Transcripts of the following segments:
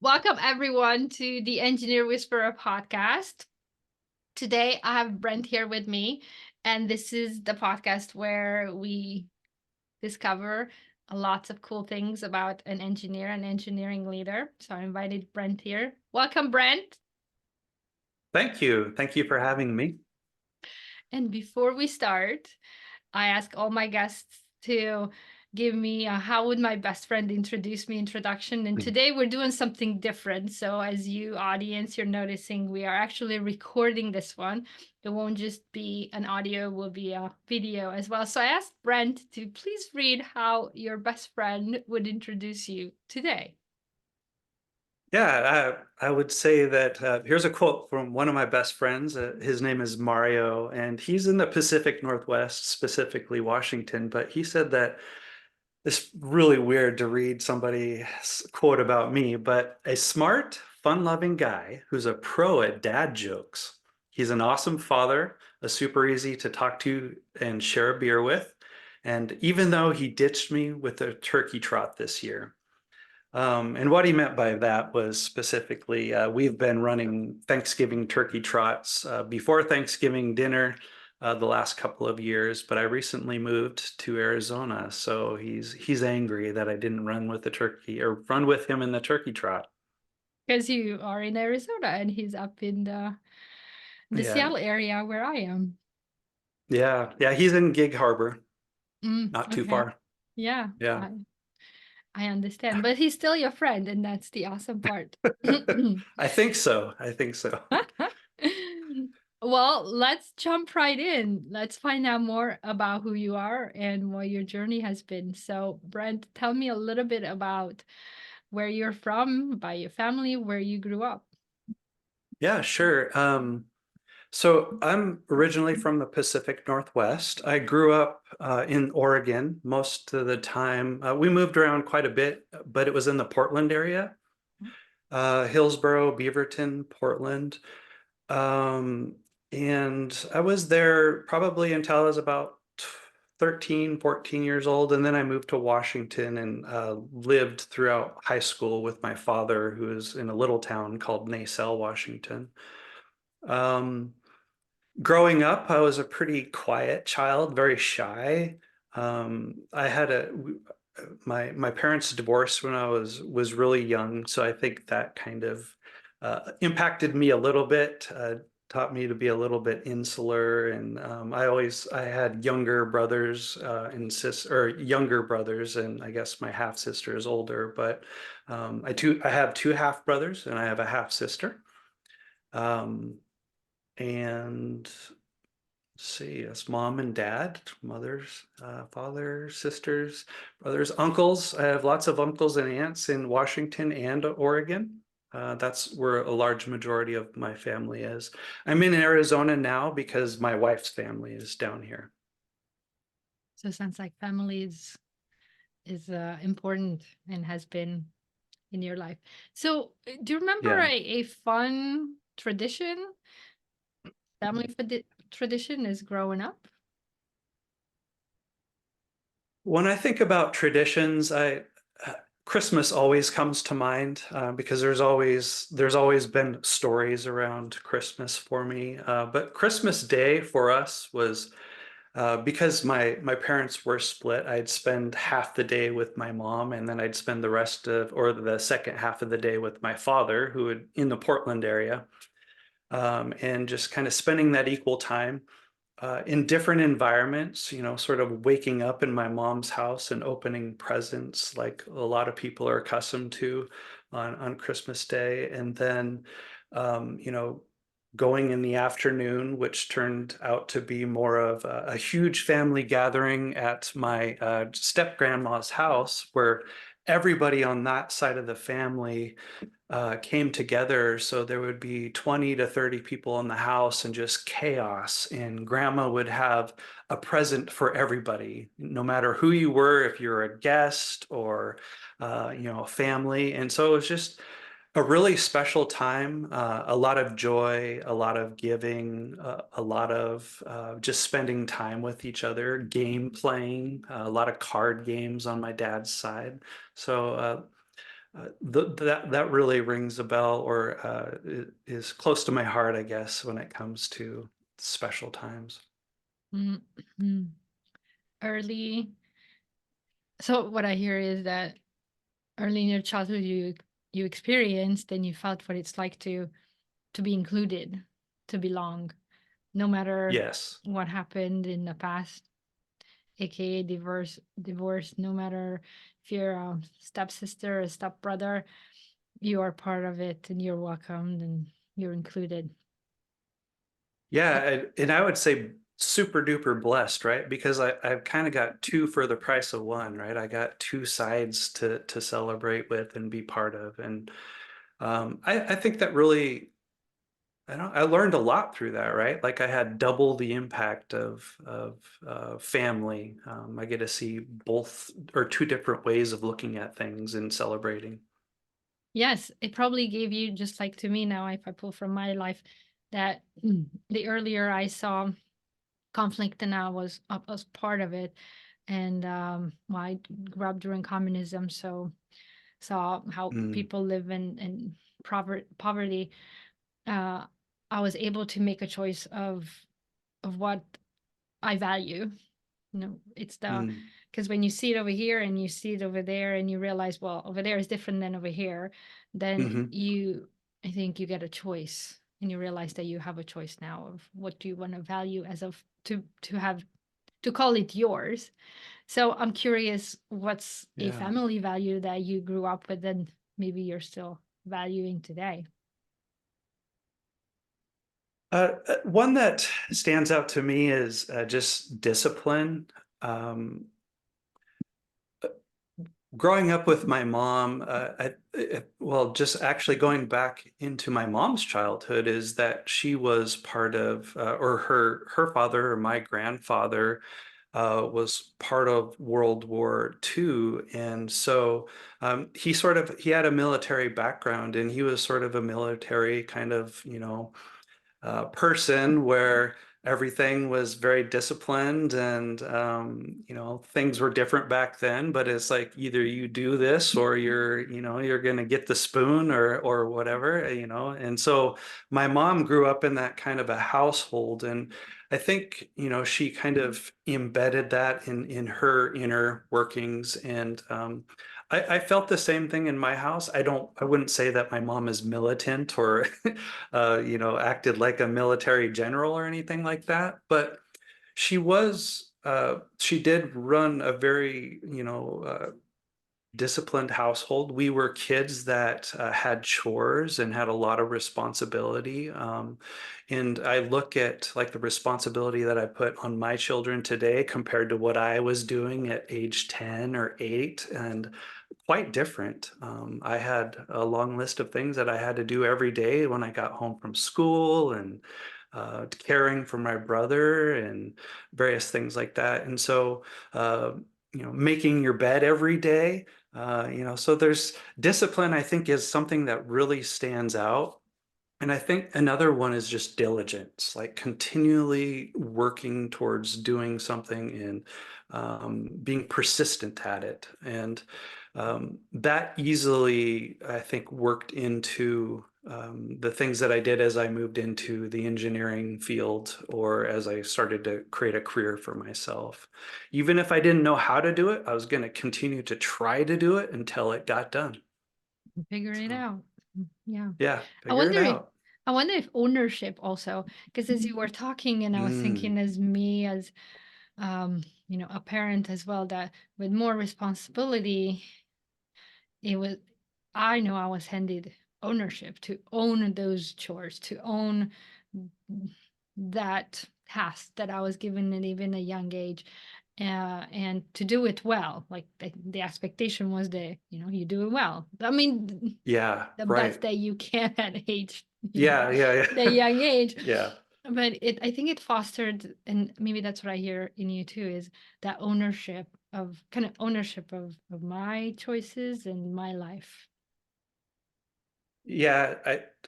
Welcome everyone to the Engineer Whisperer podcast. Today I have Brent here with me, and this is the podcast where we discover lots of cool things about an engineer and engineering leader. So I invited Brent here. Welcome, Brent. Thank you. Thank you for having me. And before we start, I ask all my guests to give me a how would my best friend introduce me introduction. And today we're doing something different. So as you audience, you're noticing we are actually recording this one. It won't just be an audio, it will be a video as well. So I asked Brent to please read how your best friend would introduce you today. Yeah, I would say that here's a quote from one of my best friends. His name is Mario, and he's in the Pacific Northwest, specifically Washington. But he said that it's really weird to read somebody's quote about me, but a smart, fun-loving guy who's a pro at dad jokes. He's an awesome father, a super easy to talk to and share a beer with. And even though he ditched me with a turkey trot this year, and what he meant by that was specifically, we've been running Thanksgiving turkey trots before Thanksgiving dinner the last couple of years, but I recently moved to Arizona, so he's angry that I didn't run with the turkey or run with him in the turkey trot. Because you are in Arizona and he's up in the Yeah, Seattle area where I am. yeah, he's in Gig Harbor, not too Okay. far. Yeah. Yeah, I understand, but he's still your friend, and that's the awesome part. I think so. I think so. Well, let's jump right in. Let's find out more about who you are and what your journey has been. So, Brent, tell me a little bit about where you're from, about your family, where you grew up. Yeah, sure. So I'm originally from the Pacific Northwest. I grew up in Oregon most of the time. We moved around quite a bit, but it was in the Portland area, Hillsboro, Beaverton, Portland. Um, and I was there probably until I was about 13, 14 years old. And then I moved to Washington and lived throughout high school with my father, who was in a little town called Naselle, Washington. Um, Growing up, I was a pretty quiet child, very shy. I had my parents divorced when I was really young, so I think that kind of impacted me a little bit, taught me to be a little bit insular. And I had younger brothers younger brothers, and I guess my half sister is older, but I have two half brothers and I have a half sister. Um, and see, it's mom and dad, mothers, father, sisters, brothers, uncles. I have lots of uncles and aunts in Washington and Oregon. That's where a large majority of my family is. I'm in Arizona now because my wife's family is down here. So it sounds like family is important and has been in your life. So, do you remember Yeah. a fun tradition, tradition is growing up? When I think about traditions, Christmas always comes to mind because there's always been stories around Christmas for me. But Christmas Day for us was because my parents were split. I'd spend half the day with my mom, and then I'd spend the rest of or the second half of the day with my father, who would in the Portland area, and just kind of spending that equal time in different environments, sort of waking up in my mom's house and opening presents like a lot of people are accustomed to on Christmas Day. And then, going in the afternoon, which turned out to be more of a huge family gathering at my step grandma's house, where everybody on that side of the family came together. So there would be 20 to 30 people in the house and just chaos. And grandma would have a present for everybody, no matter who you were, if you're a guest or, a family. And so it was just a really special time, a lot of joy, a lot of giving, a lot of just spending time with each other, game playing, a lot of card games on my dad's side. So that really rings a bell, or is close to my heart, I guess, when it comes to special times. Mhm. Early. So what I hear is that early in your childhood, you experienced and you felt what it's like to be included, to belong, no matter Yes. what happened in the past, aka divorce, no matter if you're a stepsister or a stepbrother, you are part of it and you're welcomed and you're included. Yeah, and I would say super duper blessed, right? Because I've kind of got two for the price of one, right? I got two sides to celebrate with and be part of. And I think that really, I learned a lot through that, right? Like I had double the impact of family. I get to see both or two different ways of looking at things and celebrating. Yes, it probably gave you, just like to me now, if I pull from my life, that the earlier I saw conflict and I was part of it. And well, I grew up during communism, so saw how Mm, people live in poverty. uh, I was able to make a choice of what I value. It's the mm, because when you see it over here and you see it over there and you realize, well, over there is different than over here, then hmm. I think you get a choice and you realize that you have a choice now of what do you want to value as of to have to call it yours. So I'm curious, what's a Yeah. family value that you grew up with and maybe you're still valuing today? One that stands out to me is just discipline. Um, Growing up with my mom, well, just actually going back into my mom's childhood, is that she was part of, or her father or my grandfather was part of World War II, and so he had a military background, and he was sort of a military kind of, person where everything was very disciplined, and things were different back then, but it's like either you do this or you're going to get the spoon or whatever, and so my mom grew up in that kind of a household, and I think she kind of embedded that in her inner workings, and I felt the same thing in my house. I wouldn't say that my mom is militant or acted like a military general or anything like that. But she did run a very, disciplined household. We were kids that had chores and had a lot of responsibility. And I look at like the responsibility that I put on my children today compared to what I was doing at age 10 or 8, and quite different. I had a long list of things that I had to do every day when I got home from school, and caring for my brother and various things like that. And so, making your bed every day, so there's discipline, I think, is something that really stands out. And I think another one is just diligence, like continually working towards doing something and being persistent at it. And that easily, I think, worked into the things that I did as I moved into the engineering field, or as I started to create a career for myself. Even if I didn't know how to do it, I was going to continue to try to do it until it got done. Figure it So, out. Yeah. yeah, I figure it wonder if out. I wonder if ownership also, because as you were talking and I was Mm, thinking as me as a parent as well, that with more responsibility, it was I know I was handed ownership to own those chores, to own that task that I was given at even a young age, and to do it well. Like the expectation was that you do it well. I mean, yeah, the best right. that you can at age, Yeah, yeah, the yeah. young age. Yeah. But I think it fostered, and maybe that's what I hear in you too, is that ownership of kind of ownership of my choices and my life. Yeah,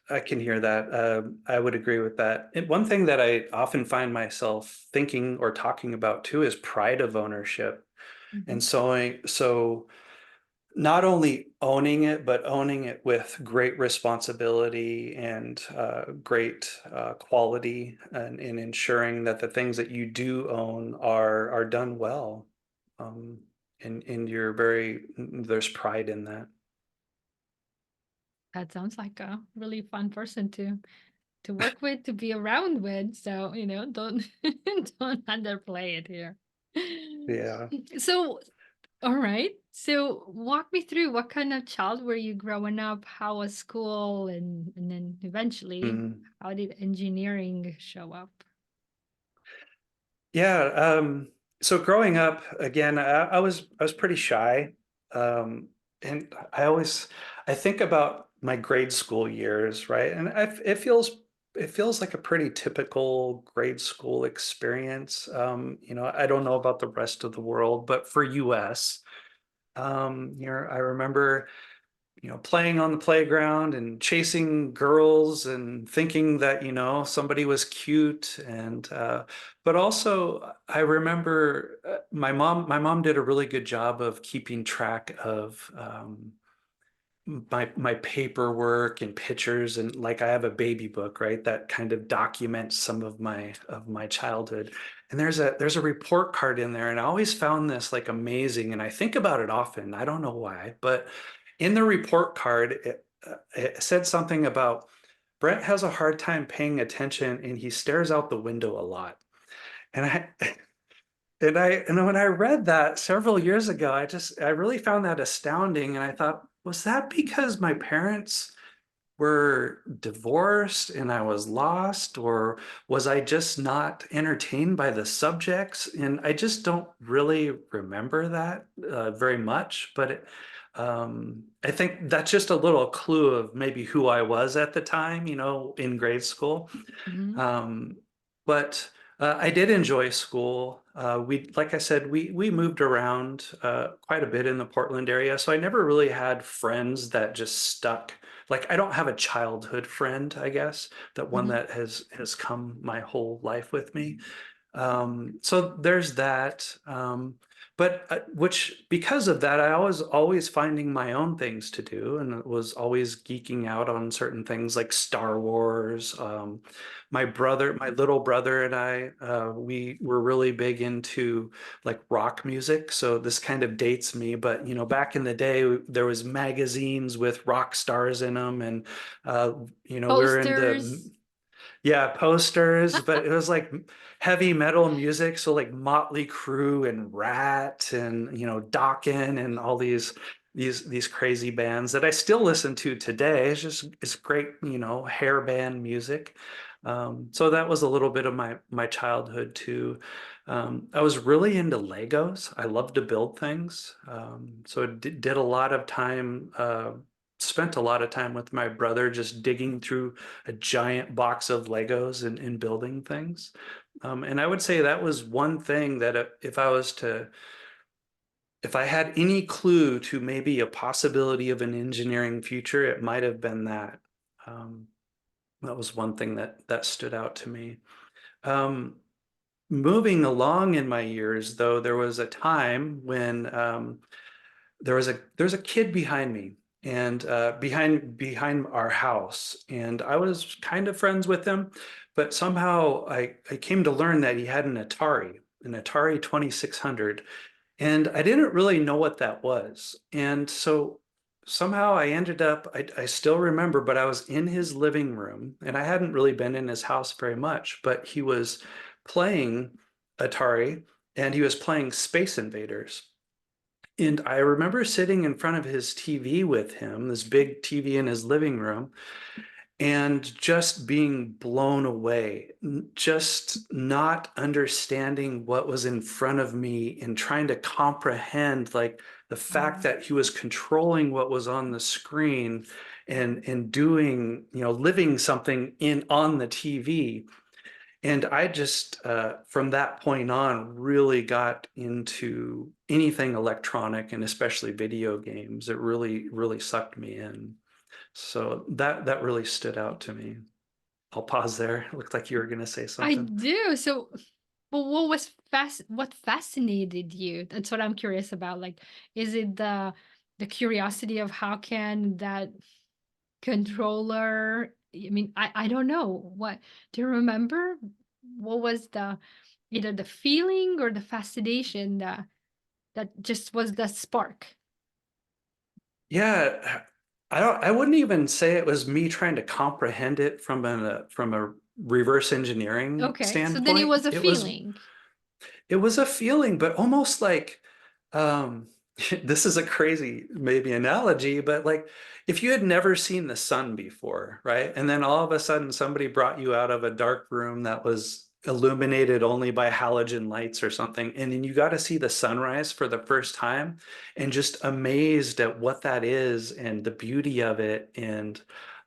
I can hear that. I would agree with that. And one thing that I often find myself thinking or talking about too is pride of ownership. Mhm. And so not only owning it, but owning it with great responsibility and great quality, and ensuring that the things that you do own are done well. Um, and you're very, there's pride in that. That sounds like a really fun person to work with, to be around with. So, don't don't underplay it here. Yeah. So, all right. So, walk me through what kind of child were you growing up? How was school, and then eventually, Mm. how did engineering show up? Yeah. So growing up, again, I was pretty shy. Um, and I think about my grade school years, right? And it feels like a pretty typical grade school experience. I don't know about the rest of the world, but for US, I remember playing on the playground and chasing girls and thinking that, somebody was cute. But also I remember my mom did a really good job of keeping track of my paperwork and pictures, and like I have a baby book, right, that kind of documents some of my childhood. And there's a report card in there, and I always found this like amazing, and I think about it often. I don't know why, but in the report card it said something about Brent has a hard time paying attention and he stares out the window a lot. And I and when I read that several years ago, I really found that astounding. And I thought, was that because my parents were divorced and I was lost, or was I just not entertained by the subjects? And I just don't really remember that very much. But I think that's just a little clue of maybe who I was at the time, in grade school. Mhm. Um, but I did enjoy school. Like I said, we moved around quite a bit in the Portland area, so I never really had friends that just stuck. Like I don't have a childhood friend, I guess, that one Mhm. that has come my whole life with me. So there's that. But which because of that, I was always finding my own things to do, and was always geeking out on certain things like Star Wars. My little brother and I, we were really big into like rock music. So this kind of dates me, but back in the day, there was magazines with rock stars in them, and uh, we were into, Posters. yeah, posters, but it was like heavy metal music. So like Motley Crue and Rat and Dokken and all these crazy bands that I still listen to today. It's great, hair band music. So that was a little bit of my childhood too. I was really into Legos. I love to build things. So I did a lot of time, spent a lot of time with my brother just digging through a giant box of Legos and building things. And I would say that was one thing that if I had any clue to maybe a possibility of an engineering future, it might have been that. Um, that was one thing that stood out to me. Um, Moving along in my years, though, there was a time when there's a kid behind me, and behind our house, and I was kind of friends with him, but somehow I came to learn that he had an Atari 2600, and I didn't really know what that was. And so somehow I ended up, I still remember, but I was in his living room, and I hadn't really been in his house very much, but he was playing Atari, and he was playing Space Invaders. And I remember sitting in front of his TV with him, this big TV in his living room, and just being blown away, just not understanding what was in front of me and trying to comprehend like the fact Mhm. that he was controlling what was on the screen and doing, living something in on the TV. And I just, from that point on, really got into anything electronic and especially video games. It really, really sucked me in. So that really stood out to me. I'll pause there. It looked like you were going to say I something. do. So, but what fascinated you? That's what I'm curious about. Like, is it the curiosity of how can that controller, I mean, I don't know. What do you remember? What was the either the feeling or the fascination that just was the spark? Yeah, I wouldn't even say it was me trying to comprehend it from a reverse engineering Okay, so then it standpoint. was a feeling. It was a feeling, but almost like um this is a crazy maybe analogy, but like if you had never seen the sun before, right? And then all of a sudden somebody brought you out of a dark room that was illuminated only by halogen lights or something, and then you got to see the sunrise for the first time and just amazed at what that is and the beauty of it and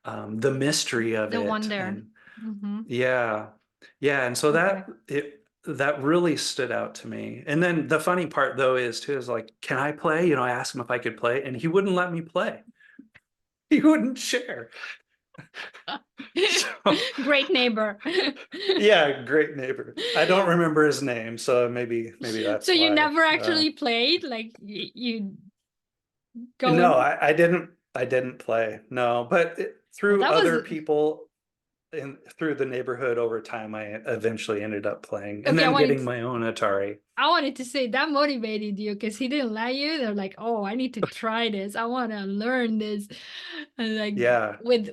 the mystery of The it. wonder. And Mm-hmm. yeah. Yeah. And so Okay. that really stood out to me. And then the funny part though is too is like, can I play? You know, I asked him if I could play and he wouldn't let me play. He wouldn't share. So Great neighbor. yeah, great neighbor. I don't remember his name, so maybe So that's you why. never actually played, like you go No, and I didn't play. No, but well, through that was other people through the neighborhood over time, I eventually ended up playing and okay. then getting my own Atari. I wanted to say that motivated you because he didn't let you. They're like, oh, I need to try this. I want to learn this. And like Yeah, with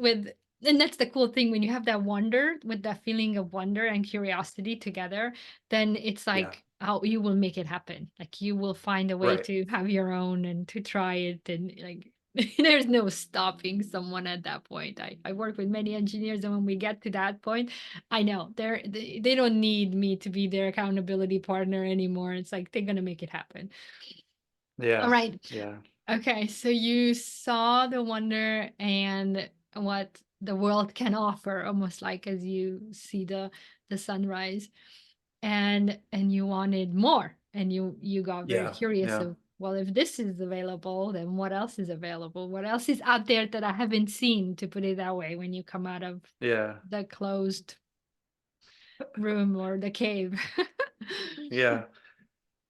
and that's the cool thing when you have that wonder with that feeling of wonder and curiosity together, then it's yeah, like how you will make it happen. Like you will find a way right. to have your own and to try it and like there's no stopping someone at that point. I work with many engineers and when we get to that point, I know they don't need me to be their accountability partner anymore. It's like they're gonna make it happen. All Yeah, right. yeah, Okay, so you saw the wonder and what the world can offer, almost like as you see the sunrise, and you wanted more, and you got very yeah, curious yeah, of well, if this is available, then what else is available? What else is out there that I haven't seen? To put it that way, when you come out of yeah, the closed room or the cave. yeah.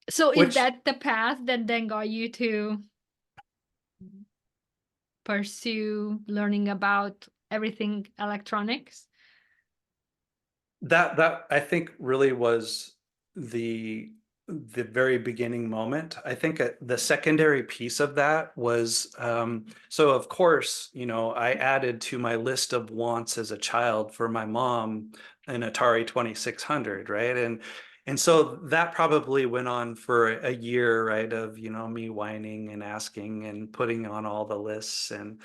So is Which that the path that then got you to pursue learning about everything electronics? that I think really was the very beginning moment. I think the secondary piece of that was so of course, you know, I added to my list of wants as a child for my mom an Atari 2600, right? And so that probably went on for a year, right, of, you know, me whining and asking and putting on all the lists and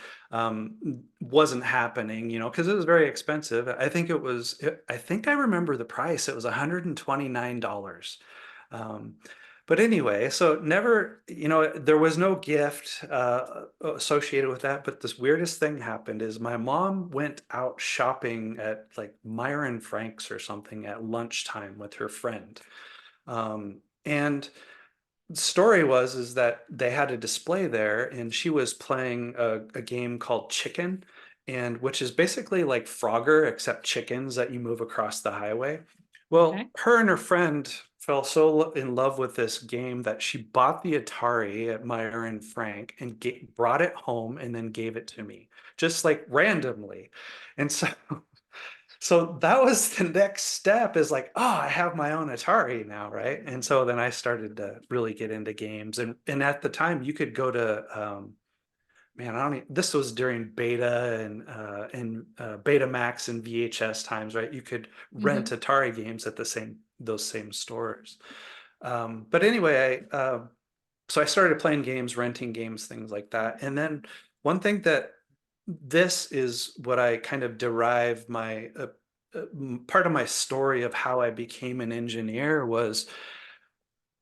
wasn't happening, you know, because it was very expensive. I think I think I remember the price. It was $129. Um, but anyway, so never, you know, there was no gift associated with that. But this weirdest thing happened is my mom went out shopping at like Myron Frank's or something at lunchtime with her friend. And the story was is that they had a display there and she was playing a game called Chicken, and which is basically like Frogger except chickens that you move across the highway. Okay. Well, her and her friend fell so in love with this game that she bought the Atari at Meyer and Frank and brought it home and then gave it to me just like randomly. And so so that was the next step is like, oh, I have my own Atari now, right? And so then I started to really get into games. And at the time you could go to man, I don't even, this was during beta and Betamax and VHS times, right? You could rent Hmm. Atari games at those same stores. But anyway, so I started playing games, renting games, things like that. And then one thing that this is what I kind of derive my part of my story of how I became an engineer was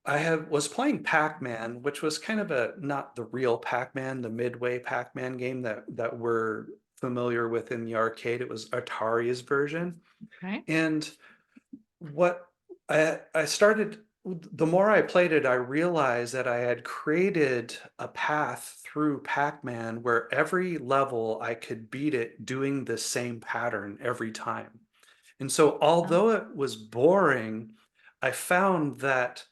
was playing Pac-Man, which was kind of a not the real Pac-Man, the Midway Pac-Man game that we're familiar with in the arcade. It was Atari's version. Okay. And what I started, the more I played it, I realized that I had created a path through Pac-Man where every level I could beat it doing the same pattern every time. And so, Oh, although it was boring, I found that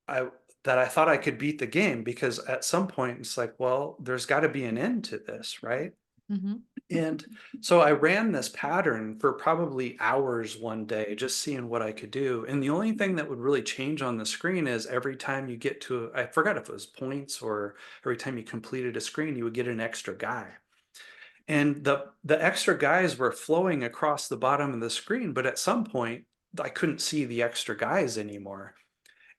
I that I thought I could beat the game, because at some point it's like, well, there's got to be an end to this, right? Mm-hmm. And so I ran this pattern for probably hours one day, just seeing what I could do. And the only thing that would really change on the screen is every time you get to, I forgot if it was points or every time you completed a screen, you would get an extra guy. And the extra guys were flowing across the bottom of the screen, but at some point I couldn't see the extra guys anymore.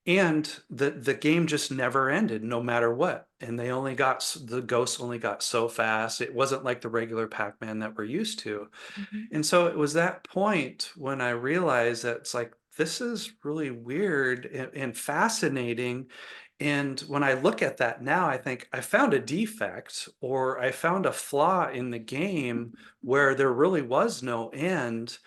And the game just never ended, no matter what. And the ghosts only got so fast. It wasn't like the regular Pac-Man that we're used to. Mm-hmm. And so it was that point when I realized that it's like, this is really weird and fascinating. And when I look at that now, I think I found a defect, or I found a flaw in the game where there really was no end.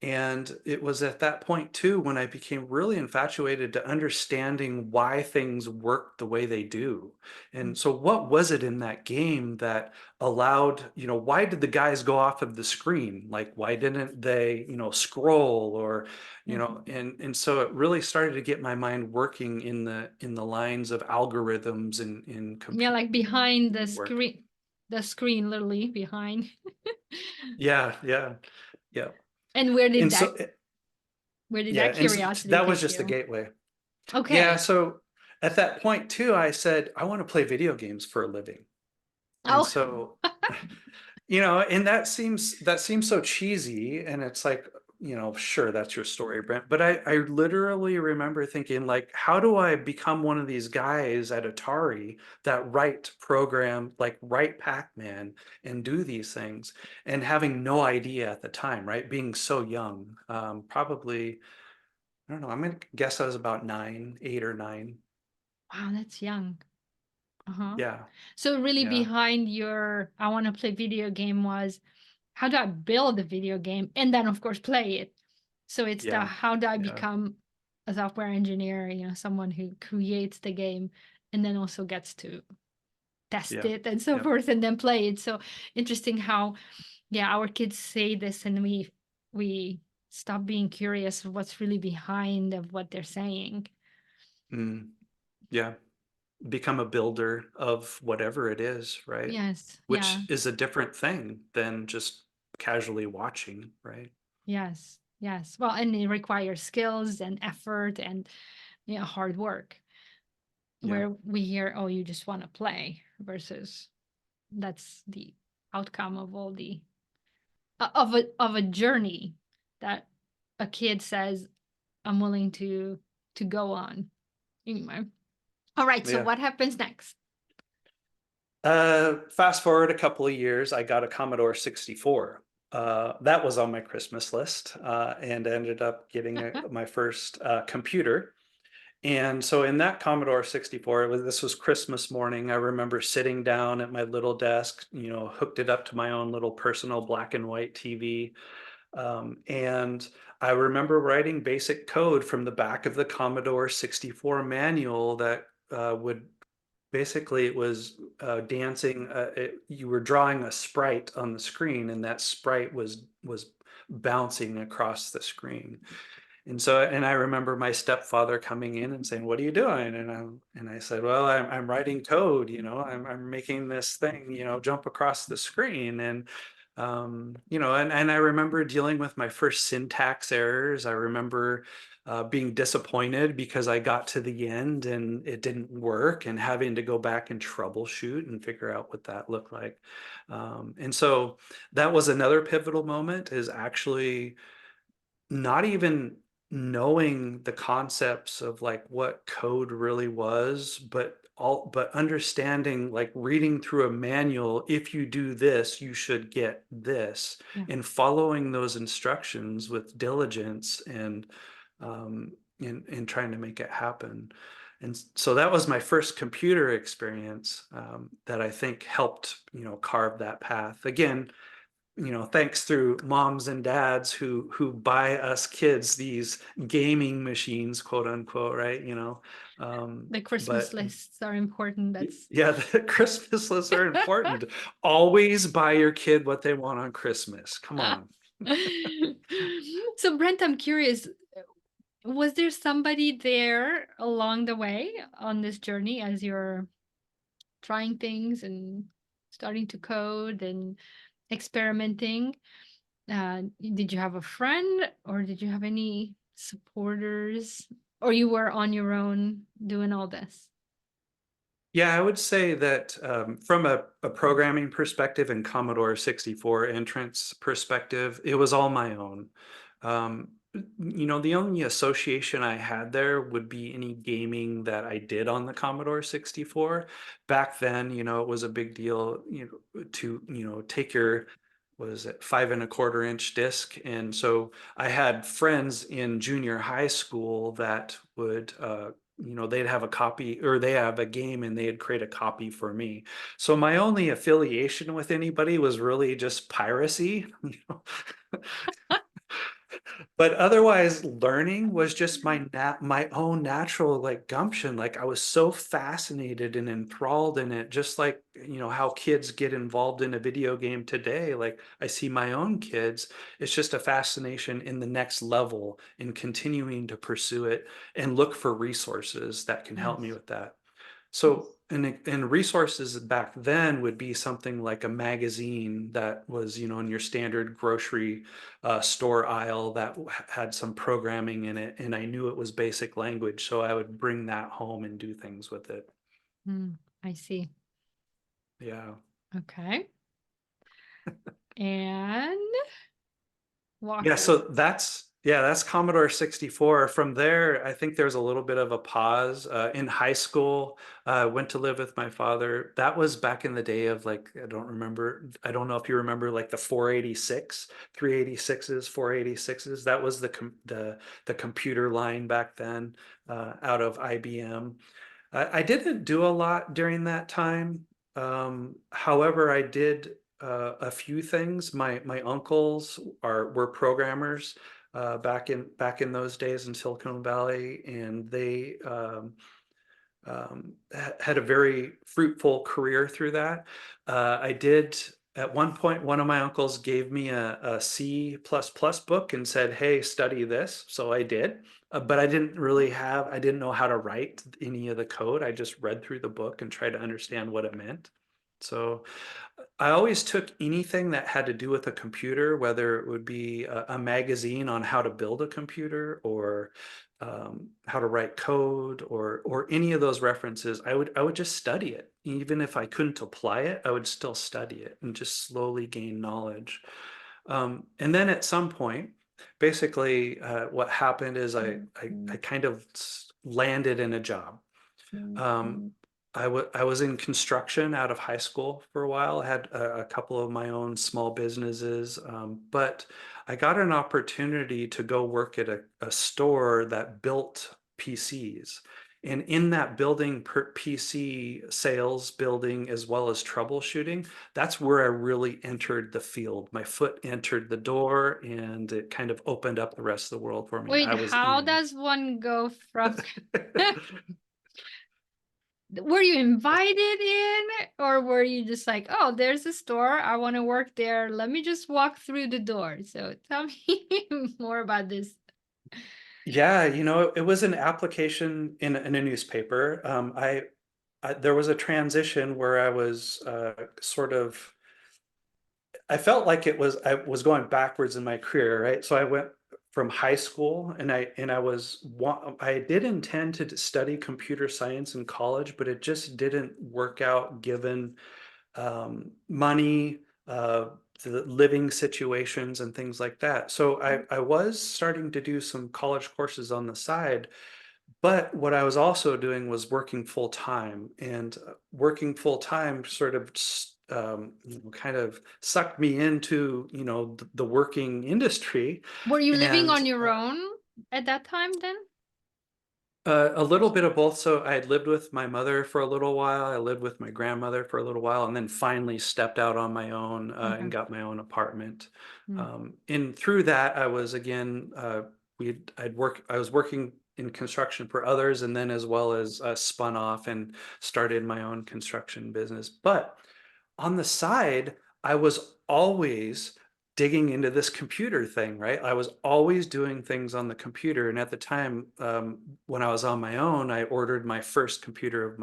And it was at that point too when I became really infatuated to understanding why things work the way they do. And so what was it in that game that allowed, why did the guys go off of the screen? Like, why didn't they, scroll, or, Yeah. and so it really started to get my mind working in the lines of algorithms and in Yeah, computer like behind work. the screen, literally behind. Yeah, yeah, yeah. And And so, where did yeah, that and so curiosity that was take just the you? gateway. Yeah, Okay. so at that point too, I said, I want to play video games for a living. And Oh, so, and that seems so cheesy. And it's like, sure, that's your story, Brent. But I literally remember thinking, like, how do I become one of these guys at Atari that write Pac-Man and do these things, and having no idea at the time, right? Being so young, probably, I don't know, I'm gonna guess I was about 8 or 9. wow, that's young. Uh-huh. Yeah, So really yeah, behind your I want to play video game was how do I build a video game and then of course play it. So it's the yeah, how do I yeah, become a software engineer, someone who creates the game and then also gets to test yeah, it and so yeah. forth and then play it. So interesting how yeah, our kids say this and we stop being curious of what's really behind of what they're saying. Mm, yeah. Become a builder of whatever it is, right? Yes. Yeah. Which is a different thing than just casually watching, right? Yes, yes. Well, and it requires skills and effort and hard work. Yeah, Where we hear, oh, you just want to play, versus that's the outcome of all the of a journey that a kid says, I'm willing to go on. Anyway, all right. So yeah. what happens next? Fast forward a couple of years, I got a Commodore 64. That was on my Christmas list, and ended up getting my first computer. And so in that Commodore 64, this was Christmas morning. I remember sitting down at my little desk, hooked it up to my own little personal black and white TV. And I remember writing basic code from the back of the Commodore 64 manual that would basically, it was dancing. You were drawing a sprite on the screen, and that sprite was bouncing across the screen. And I remember my stepfather coming in and saying, "What are you doing?" And I said, "Well, I'm writing code. I'm making this thing, jump across the screen." And I remember dealing with my first syntax errors. I remember being disappointed because I got to the end and it didn't work, and having to go back and troubleshoot and figure out what that looked like. And so that was another pivotal moment, is actually not even knowing the concepts of like what code really was, but understanding, like reading through a manual, if you do this, you should get this, Yeah. and following those instructions with diligence, and trying to make it happen. And so that was my first computer experience, that I think helped, carve that path. Again, thanks through moms and dads who buy us kids these gaming machines, quote unquote, right? The Christmas But lists are important. That's yeah, the Christmas lists are important. Always buy your kid what they want on Christmas. Come on. so Brent, I'm curious. Was there somebody there along the way on this journey as you're trying things and starting to code and experimenting? Did you have a friend or did you have any supporters or you were on your own doing all this? Yeah, I would say that from a programming perspective and Commodore 64 entrance perspective, it was all my own. Um, the only association I had there would be any gaming that I did on the Commodore 64. Back then, it was a big deal, to, take your, what is it, 5 1/4 inch disc. And so I had friends in junior high school that would, they'd have a copy or they have a game and they'd create a copy for me. So my only affiliation with anybody was really just piracy. But otherwise, learning was just my own natural like gumption. Like I was so fascinated and enthralled in it, just like how kids get involved in a video game today. Like I see my own kids, it's just a fascination in the next level in continuing to pursue it and look for resources that can help me Nice. with that. Nice. So, and resources back then would be something like a magazine that was, in your standard grocery store aisle that had some programming in it, and I knew it was basic language, so I would bring that home and do things with it. Mm, I see. Yeah. Okay. And walk Yeah, through. so that's Commodore 64. From there, I think there's a little bit of a pause. In high school, went to live with my father. That was back in the day of like, I don't know if you remember like the 486, 386s, 486s. That was the computer line back then, out of IBM. I didn't do a lot during that time. However, I did a few things. My uncles were programmers back in those days in Silicon Valley, and they had a very fruitful career through that. I did at one point, one of my uncles gave me a C++ book and said, "Hey, study this." So I did, but I didn't know how to write any of the code. I just read through the book and tried to understand what it meant. So I always took anything that had to do with a computer, whether it would be a magazine on how to build a computer or how to write code or any of those references. I would just study it, even if I couldn't apply it. I would still study it and just slowly gain knowledge. And then at some point, basically, what happened is I kind of landed in a job. Um, I was in construction out of high school for a while. I had a couple of my own small businesses, but I got an opportunity to go work at a store that built PCs. And in that building, PC sales, building, as well as troubleshooting, that's where I really entered the field. My foot entered the door and it kind of opened up the rest of the world for me. Wait, I was how in. does one go from were you invited in or were you just like, "Oh, there's a store. I want to work there. Let me just walk through the door." So tell me more about this. Yeah, it was an application in a newspaper. There was a transition where I was I felt like I was going backwards in my career, right? So I went from high school and I did intend to study computer science in college, but it just didn't work out given money, the living situations and things like that. So I was starting to do some college courses on the side, but what I was also doing was working full time, and working full time sort of kind of sucked me into the working industry, Were you living and on your own at that time then? a little bit of both. So I had lived with my mother for a little while. I lived with my grandmother for a little while, and then finally stepped out on my own Okay. and got my own apartment. Mm. And through that, I was again, I was working in construction for others, and then as well as spun off and started my own construction business. But on the side, I was always digging into this computer thing, right? I was always doing things on the computer. And at the time, when I was on my own, I ordered my first computer of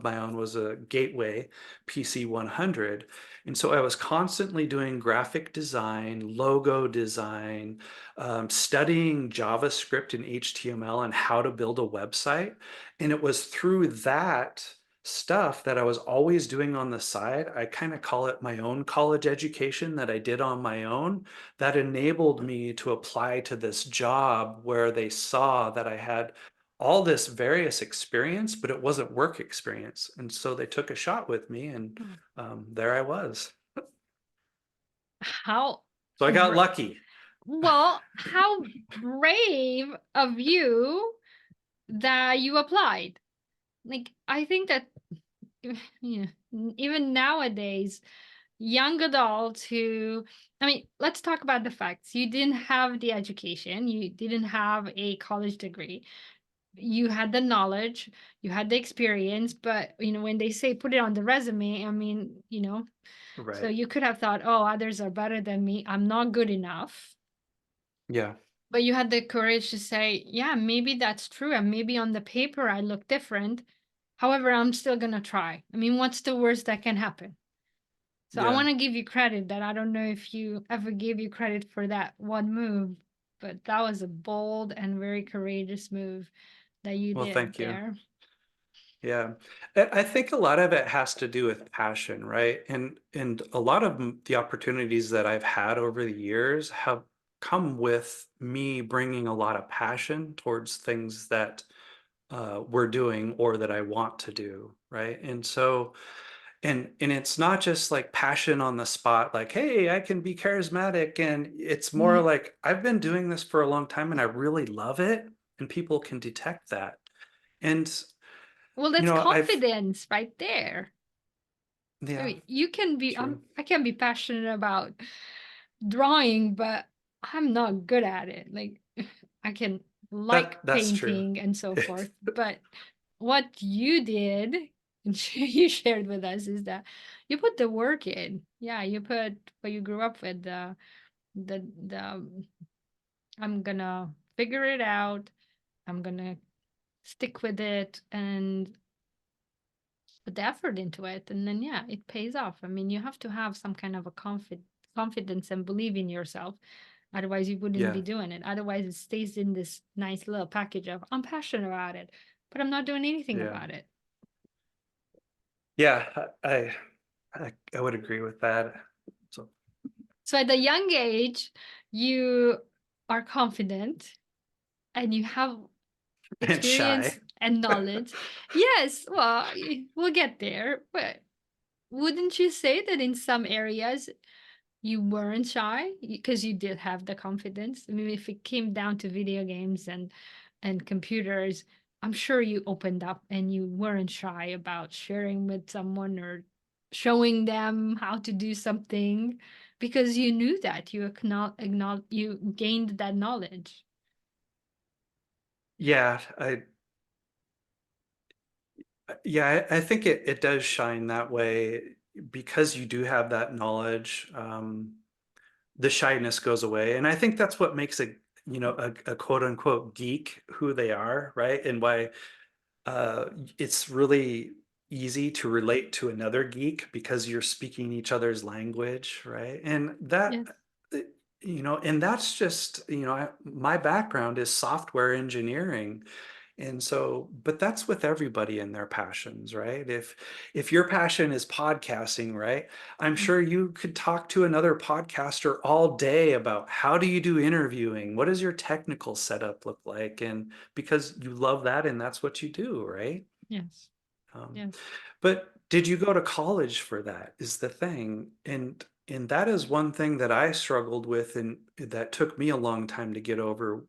my own was a Gateway PC 100. And so I was constantly doing graphic design, logo design, studying JavaScript and HTML and how to build a website. And it was through that stuff that I was always doing on the side. I kind of call it my own college education that I did on my own that enabled me to apply to this job where they saw that I had all this various experience, but it wasn't work experience. And so they took a shot with me, and Mm. there I was. How So I got bra- lucky. well, how brave of you that you applied. Like, I think that yeah, even nowadays, young adults who, I mean, let's talk about the facts. You didn't have the education, you didn't have a college degree. You had the knowledge, you had the experience, but when they say put it on the resume, I mean, so Right. you could have thought, oh, others are better than me, I'm not good enough. Yeah. But you had the courage to say, yeah, maybe that's true. And maybe on the paper I look different. However, I'm still going to try. I mean, what's the worst that can happen? So I Yeah. want to give you credit that I don't know if you ever gave you credit for that one move, but that was a bold and very courageous move that you Well, did thank you. there. Yeah. I think a lot of it has to do with passion, right? And a lot of the opportunities that I've had over the years have come with me bringing a lot of passion towards things that we're doing or that I want to do, right? And so and it's not just like passion on the spot, like, hey, I can be charismatic. And it's more Mm. like I've been doing this for a long time and I really love it, and people can detect that. And Well, that's I've confidence right there. I yeah, mean, you can be, true. I can be passionate about drawing, but I'm not good at it. Like, I can like That's true. painting and so forth, but what you did and you shared with us is that you put the work in. Yeah, you put what you grew up with, the I'm gonna figure it out. I'm gonna stick with it and put the effort into it, and then yeah, it pays off. I mean, you have to have some kind of a confidence and believe in yourself. Otherwise, you wouldn't Yeah, be doing it. Otherwise, it stays in this nice little package of I'm passionate about it, but I'm not doing anything yeah, about it. yeah. I would agree with that. So So at a young age, you are confident and you have and experience shy. and knowledge. Yes, well, we'll get there, but wouldn't you say that in some areas you weren't shy because you did have the confidence? I mean, if it came down to video games and computers, I'm sure you opened up and you weren't shy about sharing with someone or showing them how to do something because you knew that you gained that knowledge. Yeah, I think it does shine that way because you do have that knowledge. The shyness goes away, and I think that's what makes a quote unquote geek who they are, right? And why uh, it's really easy to relate to another geek because you're speaking each other's language, right? And that, Yes. uh, and that's just, my background is software engineering. And so, but that's with everybody in their passions, right? If your passion is podcasting, right? I'm Mm. sure you could talk to another podcaster all day about how do you do interviewing? What does your technical setup look like? And because you love that and that's what you do, right? Yes. Um, Yes. but did you go to college for that is the thing. And that is one thing that I struggled with and that took me a long time to get over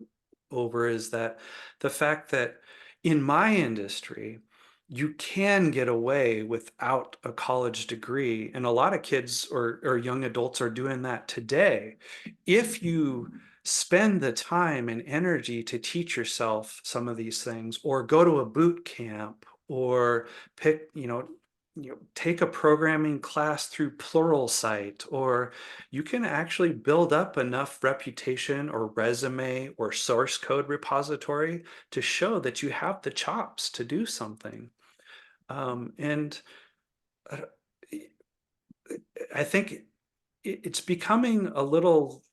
is that the fact that in my industry, you can get away without a college degree. And a lot of kids or young adults are doing that today. If you spend the time and energy to teach yourself some of these things or go to a boot camp or pick, take a programming class through Pluralsight, or you can actually build up enough reputation or resume or source code repository to show that you have the chops to do something. And uh, I think it's becoming a little,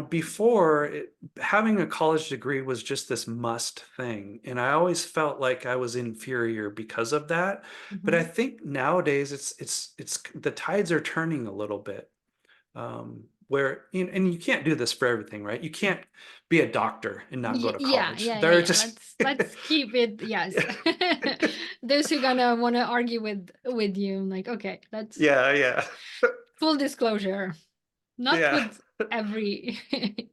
before having a college degree was just this must thing. And I always felt like I was inferior because of that. But I Mhm. think nowadays it's the tides are turning a little bit. Where, and you can't do this for everything, right? You can't be a doctor and not go to Yeah, college. yeah, yeah, There are yeah. just, Let's keep it. Yes. Those who gonna want to argue with you, like, okay, let's yeah, yeah, full disclosure. Not yeah, with every,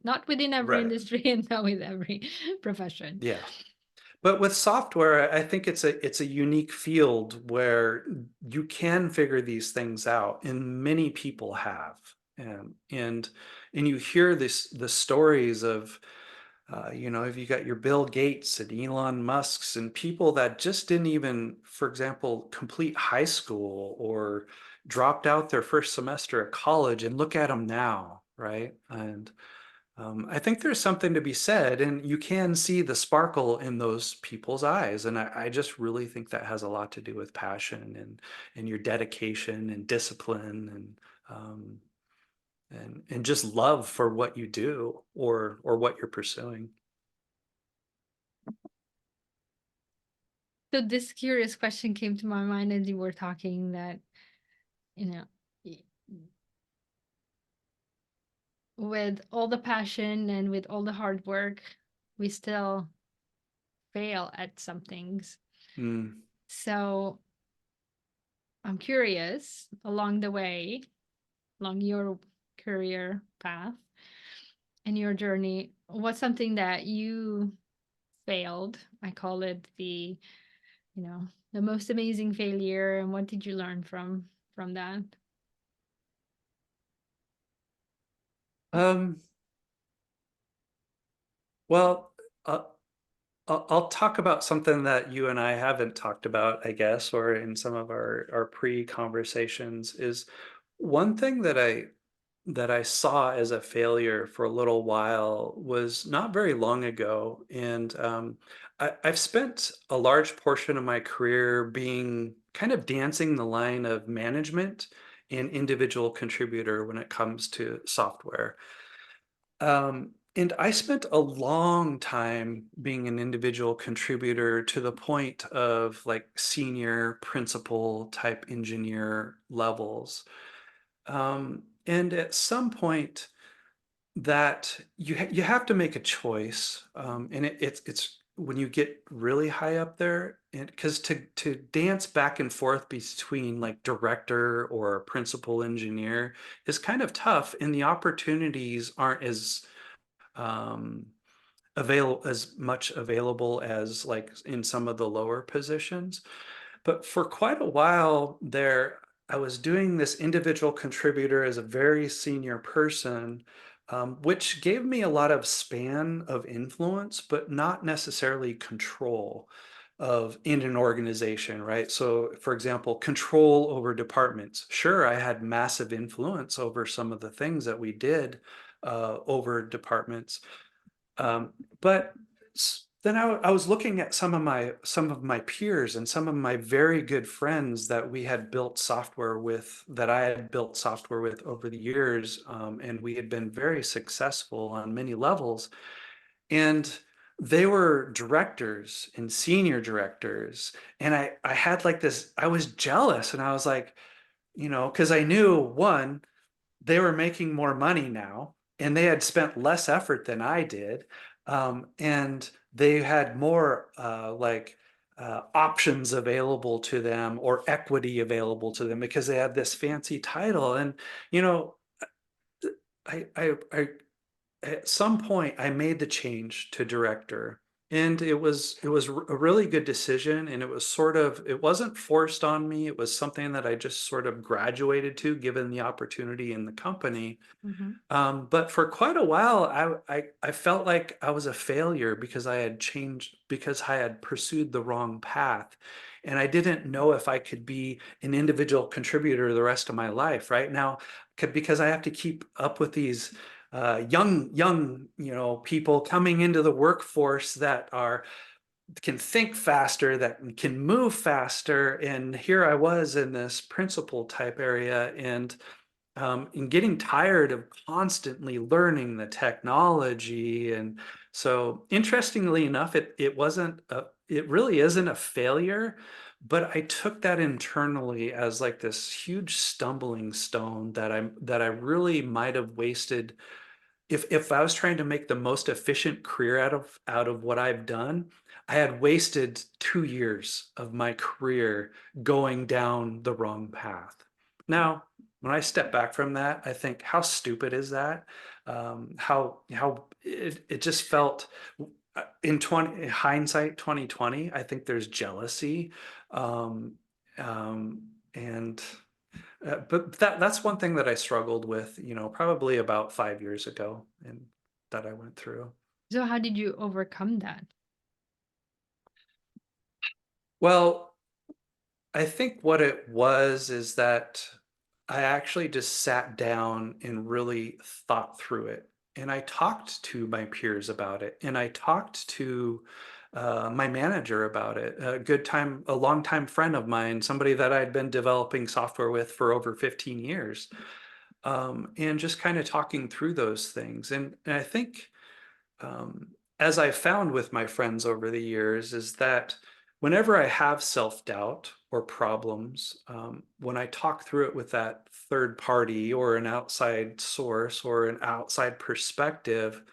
not within every right. industry, and not with every profession. Yeah. But with software, I think it's a unique field where you can figure these things out, and many people have. And you hear the stories of if you got your Bill Gates and Elon Musk's and people that just didn't even, for example, complete high school or dropped out their first semester at college, and look at them now, right? And I think there's something to be said, and you can see the sparkle in those people's eyes. And I just really think that has a lot to do with passion and your dedication and discipline and just love for what you do or what you're pursuing. So this curious question came to my mind as you were talking, that, you know, y- with all the passion and with all the hard work, we still fail at some things. Mm. So I'm curious, along the way, along your career path and your journey, what's something that you failed? I call it you know, the most amazing failure, and what did you learn from that? Um, well, uh, I'll talk about something that you and I haven't talked about, I guess, or in some of our pre-conversations is one thing that I saw as a failure for a little while was not very long ago. And I've spent a large portion of my career being kind of dancing the line of management and individual contributor when it comes to software. And I spent a long time being an individual contributor to the point of like senior principal type engineer levels. And at some point, that you have to make a choice, and it's when you get really high up there, and because to dance back and forth between like director or principal engineer is kind of tough, and the opportunities aren't um, as much available as like in some of the lower positions. But for quite a while there, I was doing this individual contributor as a very senior person, which gave me a lot of span of influence, but not necessarily control of in an organization, right? So, for example, control over departments. Sure, I had massive influence over some of the things that we did over departments, um, but then I was looking at some of my peers and some of my very good friends that we had built software with, that I had built software with over the years, and we had been very successful on many levels. And they were directors and senior directors, and I had like this. I was jealous, and I was like, because I knew one, they were making more money now, and they had spent less effort than I did. And they had more options available to them or equity available to them because they had this fancy title. And, you know, I at some point I made the change to director. And it was a really good decision, and it was sort of, it wasn't forced on me. It was something that I just sort of graduated to, given the opportunity in the company. Mhm. But for quite a while, I felt like I was a failure because I had changed, because I had pursued the wrong path, and I didn't know if I could be an individual contributor the rest of my life. Right now, because I have to keep up with these young people coming into the workforce that are can think faster, that can move faster, and here I was in this principal type area, and getting tired of constantly learning the technology. And so, interestingly enough, it really isn't a failure, but I took that internally as like this huge stumbling stone that I really might have wasted. If I was trying to make the most efficient career out of what I've done, I had wasted 2 years of my career going down the wrong path. Now, when I step back from that, I think, how stupid is that? How it just felt, in 20 hindsight 2020, I think there's jealousy. Um, and but that's one thing that I struggled with, probably about 5 years ago, and that I went through. So how did you overcome that? Well, I think what it was is that I actually just sat down and really thought through it. And I talked to my peers about it. And I talked to my manager about it, a longtime friend of mine, somebody that I'd been developing software with for over 15 years, and just kind of talking through those things. And I think, um, as I found with my friends over the years, is that whenever I have self-doubt or problems, when I talk through it with that third party or an outside source or an outside perspective,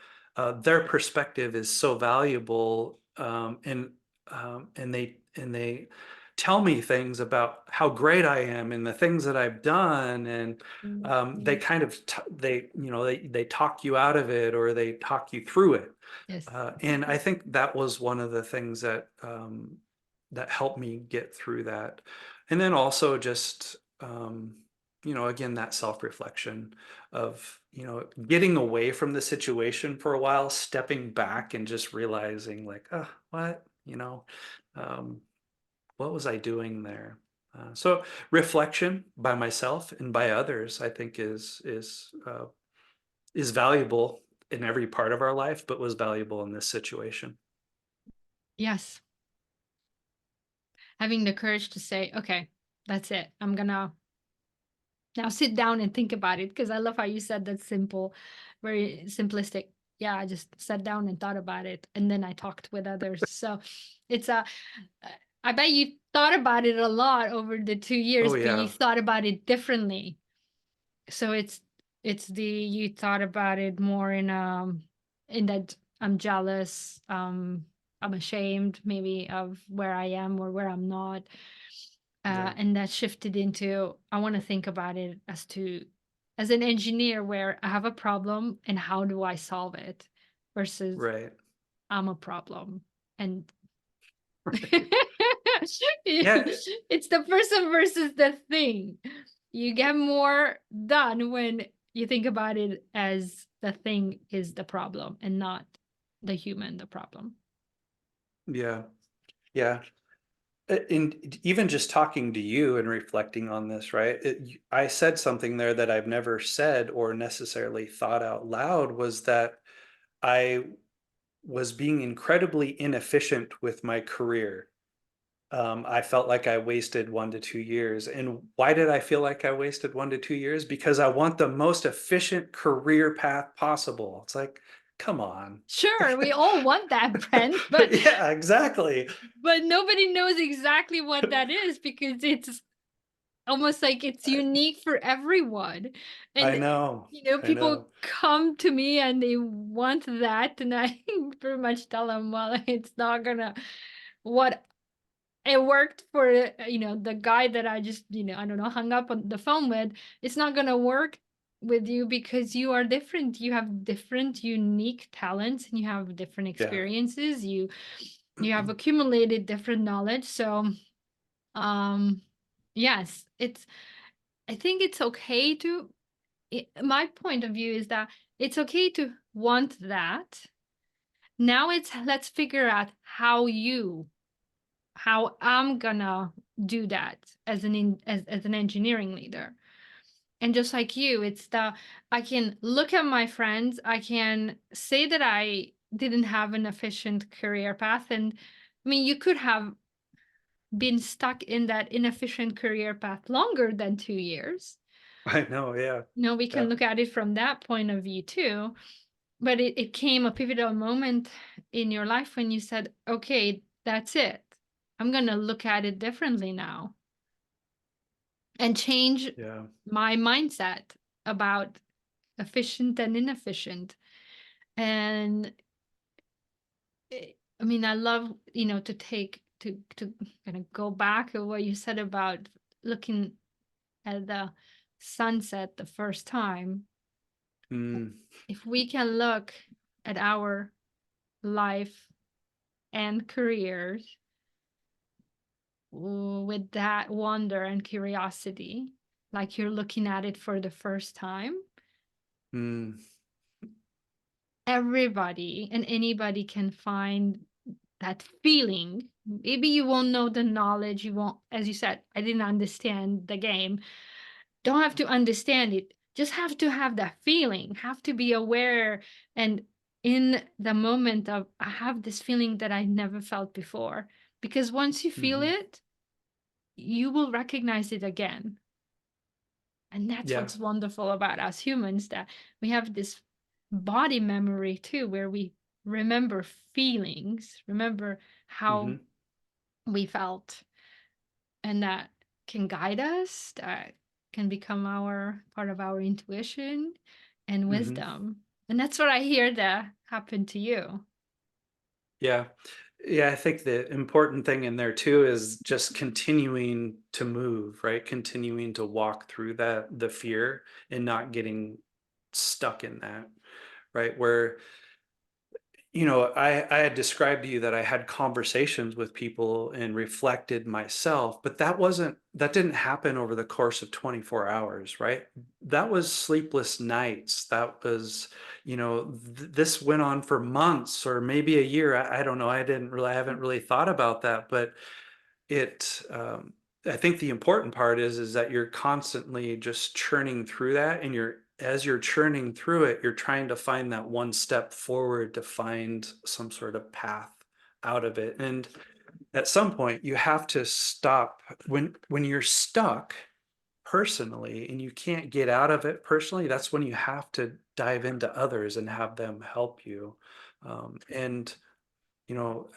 their perspective is so valuable, and they tell me things about how great I am and the things that I've done, and they Mhm. kind of they talk you out of it, or they talk you through it. Yes. And I think that was one of the things that helped me get through that. And then also just, again, that self-reflection of, getting away from the situation for a while, stepping back and just realizing like, oh, um, what was I doing there? So reflection by myself and by others, I think is valuable in every part of our life, but was valuable in this situation. Yes. Having the courage to say, okay, that's it. I'm gonna now sit down and think about it, because I love how you said that simple, very simplistic. Yeah, I just sat down and thought about it, and then I talked with others. So it's a, I bet you thought about it a lot over the 2 years, Oh but you yeah, thought about it differently. So it's the you thought about it more in that I'm jealous, I'm ashamed maybe of where I am or where I'm not. yeah, And that shifted into I want to think about it as an engineer, where I have a problem and how do I solve it, versus right. I'm a problem. And Yeah, it's the person versus the thing. You get more done when you think about it as the thing is the problem and not the human the problem. yeah, yeah. And even just talking to you and reflecting on this, right? I said something there that I've never said or necessarily thought out loud, was that I was being incredibly inefficient with my career. I felt like I wasted 1 to 2 years. And why did I feel like I wasted 1 to 2 years? Because I want the most efficient career path possible. It's like, come on. Sure, we all want that, Brent, but Yeah, exactly. nobody knows exactly what that is, because it's almost like it's I, unique for everyone. I And know. I people know. come to me and they want that, and I pretty much tell them, well, it's not gonna what it worked for, the guy that I just, I don't know, hung up on the phone with. It's not gonna work with you because you are different. You have different unique talents and you have different Yeah. experiences. You have accumulated different knowledge. So um yes, it's I think it's okay to my point of view is that it's okay to want that. Now it's let's figure out how I'm gonna do that as as an engineering leader. And just like you, it's the I can look at my friends, I can say that I didn't have an efficient career path. And I mean, you could have been stuck in that inefficient career path longer than 2 years. I know. Yeah. We Yeah. can look at it from that point of view too. But it came a pivotal moment in your life when you said, okay, that's it. I'm going to look at it differently now and change Yeah. my mindset about efficient and inefficient. And I mean, I love, to to kind of go back to what you said about looking at the sunset the first time. Mm, If we can look at our life and careers with that wonder and curiosity, like you're looking at it for the first time, mm, everybody and anybody can find that feeling. Maybe you won't know the knowledge, you won't, as you said, I didn't understand the game. Don't have to understand it, just have to have that feeling, have to be aware and in the moment of I have this feeling that I never felt before. Because once you feel mhm. it, you will recognize it again. And that's Yeah. what's wonderful about us humans, that we have this body memory too, where we remember feelings, remember how Hmm. we felt, and that can guide us, that can become our part of our intuition and Hmm. wisdom. And that's what I hear that happened to you. Yeah. Yeah. I think the important thing in there too is just continuing to move, right? Continuing to walk through the fear and not getting stuck in that, right? Where I had described to you that I had conversations with people and reflected myself, but that didn't happen over the course of 24 hours, right? That was sleepless nights. That was, this went on for months or maybe a year. I don't know. I haven't really thought about that, but it I think the important part is that you're constantly just churning through that, and as you're churning through it, you're trying to find that one step forward to find some sort of path out of it. And at some point you have to stop when you're stuck personally and you can't get out of it personally. That's when you have to dive into others and have them help you. And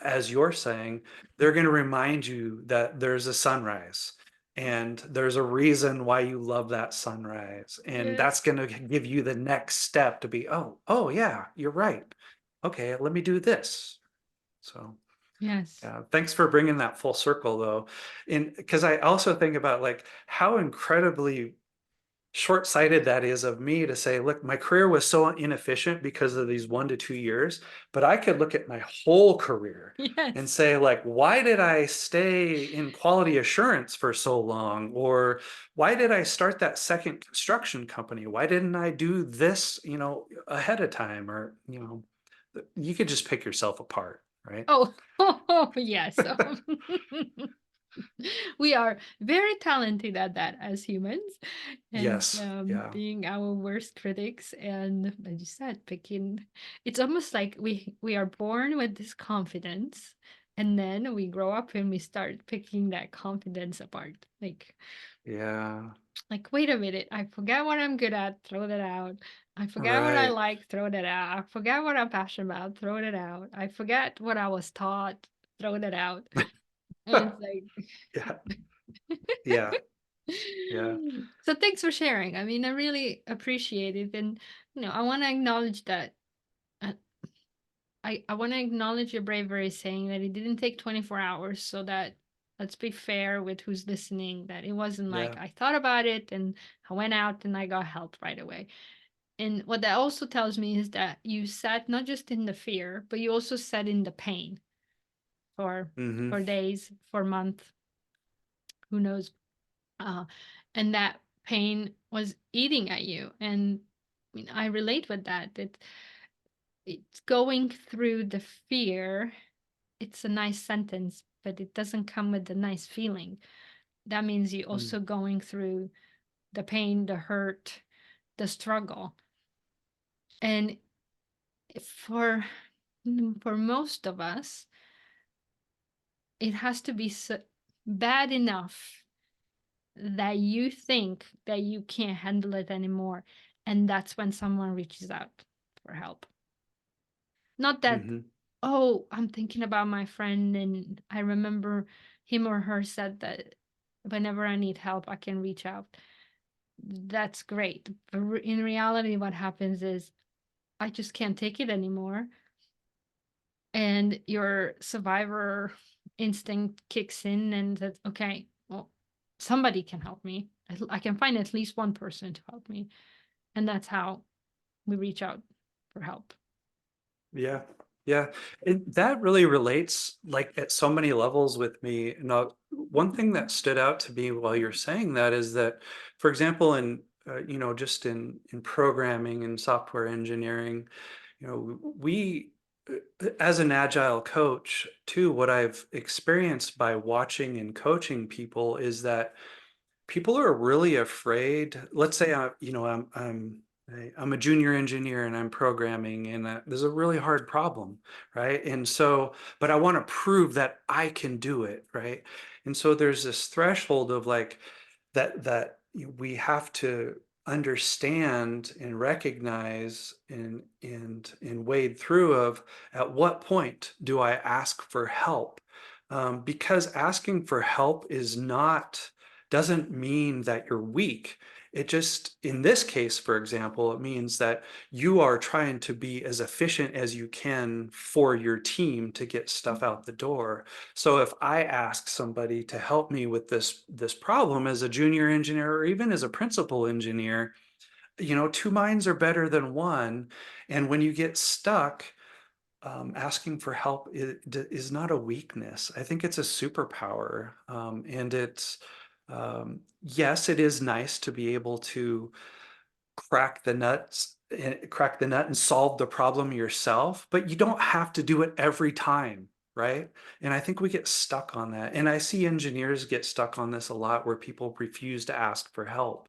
as you're saying, they're going to remind you that there's a sunrise and there's a reason why you love that sunrise. And Yes. that's going to give you the next step to be, oh, yeah, you're right. Okay, let me do this. So, Yes. yeah, thanks for bringing that full circle though. And because I also think about like how incredibly short-sighted that is of me to say, look, my career was so inefficient because of these 1 to 2 years, but I could look at my whole career and Yes. say, like, why did I stay in quality assurance for so long? Or why did I start that second construction company? Why didn't I do this, ahead of time? Or, you could just pick yourself apart, right? Oh, yes. We are very talented at that as humans, and Yes. Yeah. being our worst critics. And as you said, picking, it's almost like we are born with this confidence, and then we grow up and we start picking that confidence apart. Yeah. Like, wait a minute, I forget what I'm good at, throw that out. I forget what I Right. like, throw that out. I forget what I'm passionate about, throw that out. I forget what I was taught, throw that out. And it's like, Yeah. Yeah. Yeah. so thanks for sharing. I mean, I really appreciate it. And, I want to acknowledge that. uh, I want to acknowledge your bravery saying that it didn't take 24 hours so that Let's be fair with who's listening, that it wasn't like Yeah. I thought about it and I went out and I got help right away. And what that also tells me is that you sat not just in the fear, but you also sat in the pain for Hmm. days, for months, who knows. Uh, and that pain was eating at you. And I mean, I relate with that. It's going through the fear. It's a nice sentence, but it doesn't come with a nice feeling. That means you Mm. also going through the pain, the hurt, the struggle. And for for most of us, it has to be so bad enough that you think that you can't handle it anymore. And that's when someone reaches out for help. Not that, Hmm. oh, I'm thinking about my friend and I remember him or her said that whenever I need help, I can reach out. That's great. But in reality, what happens is I just can't take it anymore. And your survivor instinct kicks in and says, okay, well, somebody can help me. I can find at least one person to help me. And that's how we reach out for help. Yeah. Yeah. That really relates like at so many levels with me. Now, one thing that stood out to me while you're saying that is that, for example, in just in programming and software engineering, we as an agile coach too, what I've experienced by watching and coaching people is that people are really afraid. Let's say I'm a junior engineer and I'm programming, and there's a really hard problem, right? And so, but I want to prove that I can do it, right? And so there's this threshold of like that we have to understand and recognize and wade through of at what point do I ask for help? Because asking for help is not doesn't mean that you're weak. It just, in this case, for example, it means that you are trying to be as efficient as you can for your team to get stuff out the door. So if I ask somebody to help me with this problem as a junior engineer or even as a principal engineer, two minds are better than one. And when you get stuck, asking for help is not a weakness. I think it's a superpower. And yes, it is nice to be able to crack the nut and solve the problem yourself, but you don't have to do it every time, right? And I think we get stuck on that. And I see engineers get stuck on this a lot where people refuse to ask for help.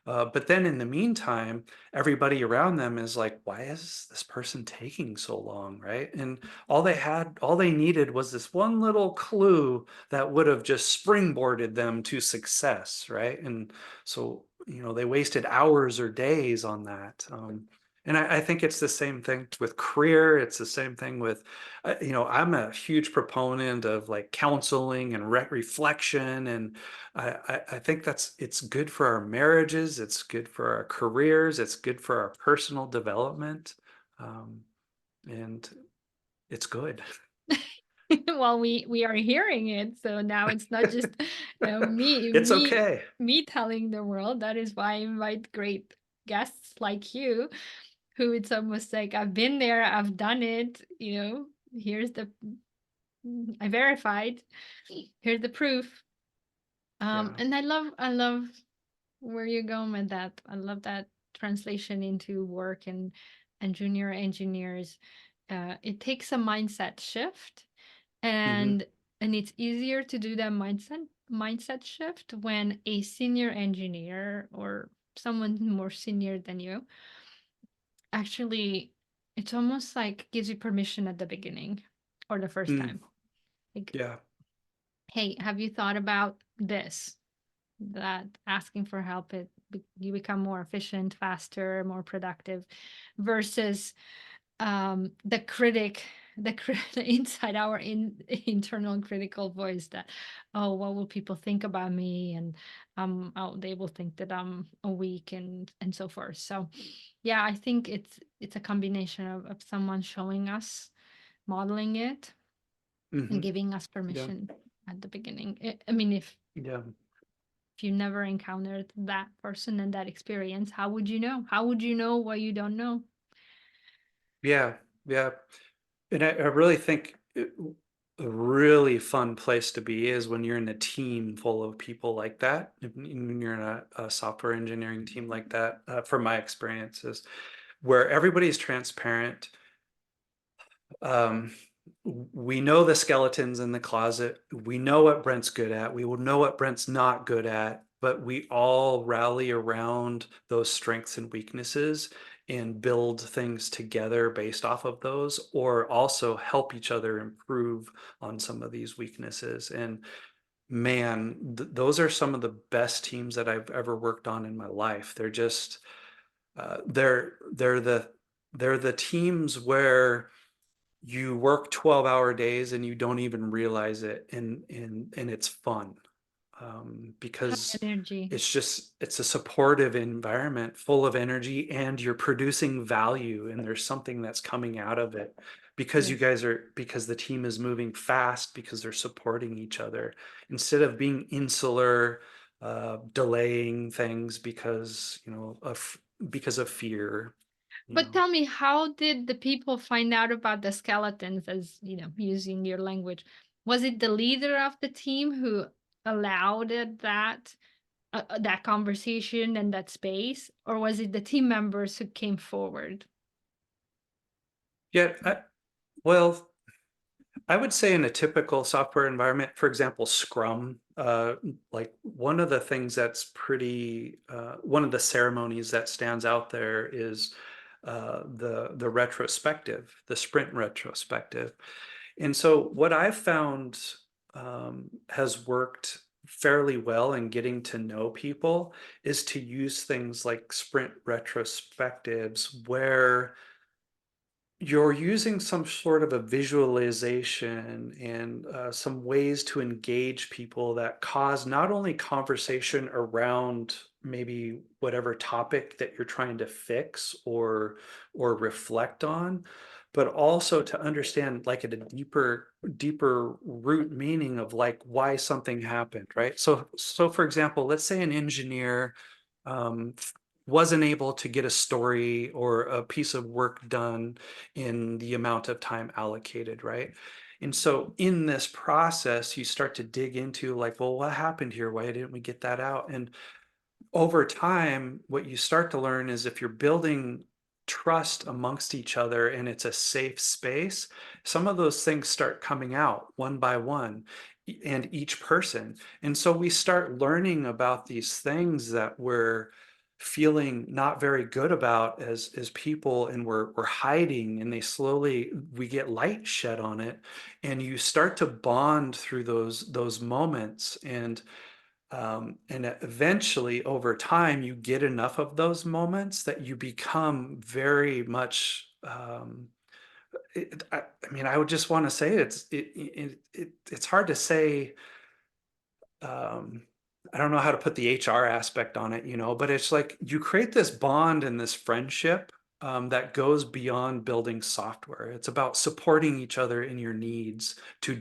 But then in the meantime, everybody around them is like, why is this person taking so long? Right. And all they needed was this one little clue that would have just springboarded them to success. Right. And so, they wasted hours or days on that. And I think it's the same thing with career. It's the same thing with, I'm a huge proponent of like counseling and reflection. And I think it's good for our marriages. It's good for our careers. It's good for our personal development. Um, and it's good. Well, we are hearing it, so now it's not just me It's okay. telling the world. That is why I invite great guests like you, who it's almost like I've been there, I've done it. Here's the I verified. Here's the proof. Yeah. And I love where you're going with that. I love that translation into work and junior engineers. It takes a mindset shift, Hmm. and it's easier to do that mindset shift when a senior engineer or someone more senior than you actually, it's almost like gives you permission at the beginning or the first Mm. time, like, Yeah. hey, have you thought about this? That asking for help, you become more efficient, faster, more productive, versus the critic, the inside our internal critical voice that, oh, what will people think about me? And oh, they will think that I'm a weak and so forth. So yeah, I think it's a combination of someone showing us, modeling it, and Hmm. giving us Yeah. permission. at the beginning? I mean, Yeah. if you never encountered that person and that experience, how would you know? How would you know what you don't know? Yeah. Yeah. And I really think a really fun place to be is when you're in a team full of people like that. When you're in a software engineering team like that, from my experiences, where everybody's transparent. Um, we know the skeletons in the closet. We know what Brent's good at. We will know what Brent's not good at, but we all rally around those strengths and weaknesses and build things together based off of those, or also help each other improve on some of these weaknesses. And man, those are some of the best teams that I've ever worked on in my life. They're just uh, they're they're the they're the teams where you work 12-hour days and you don't even realize it, and it's fun, High because energy. it's a supportive environment full of energy, and you're producing value, and there's something that's coming out of it because Yes. because the team is moving fast, because they're supporting each other instead of being insular, delaying things because of fear, you But know. tell me, how did the people find out about the skeletons, as using your language? Was it the leader of the team who allowed that conversation and that space, or was it the team members who came forward? Yeah, well, I would say in a typical software environment, for example, Scrum, like one of the things that's one of the ceremonies that stands out there is the retrospective, the sprint retrospective. And so what I've found has worked fairly well in getting to know people is to use things like sprint retrospectives where you're using some sort of a visualization and some ways to engage people that cause not only conversation around maybe whatever topic that you're trying to fix or reflect on, but also to understand like at a deeper root meaning of like why something happened, right? So for example, let's say an engineer um, wasn't able to get a story or a piece of work done in the amount of time allocated, right? And so in this process, you start to dig into like, well, what happened here? Why didn't we get that out? And over time, what you start to learn is if you're building trust amongst each other and it's a safe space, some of those things start coming out one by one and each person. And so we start learning about these things that we're feeling not very good about as people, and we're hiding, and we get light shed on it, and you start to bond through those moments, and eventually over time you get enough of those moments that you become very much I mean, I would just want to say it's hard to say. um, I don't know how to put the HR aspect on it, but it's like you create this bond and this friendship that goes beyond building software. It's about supporting each other in your needs to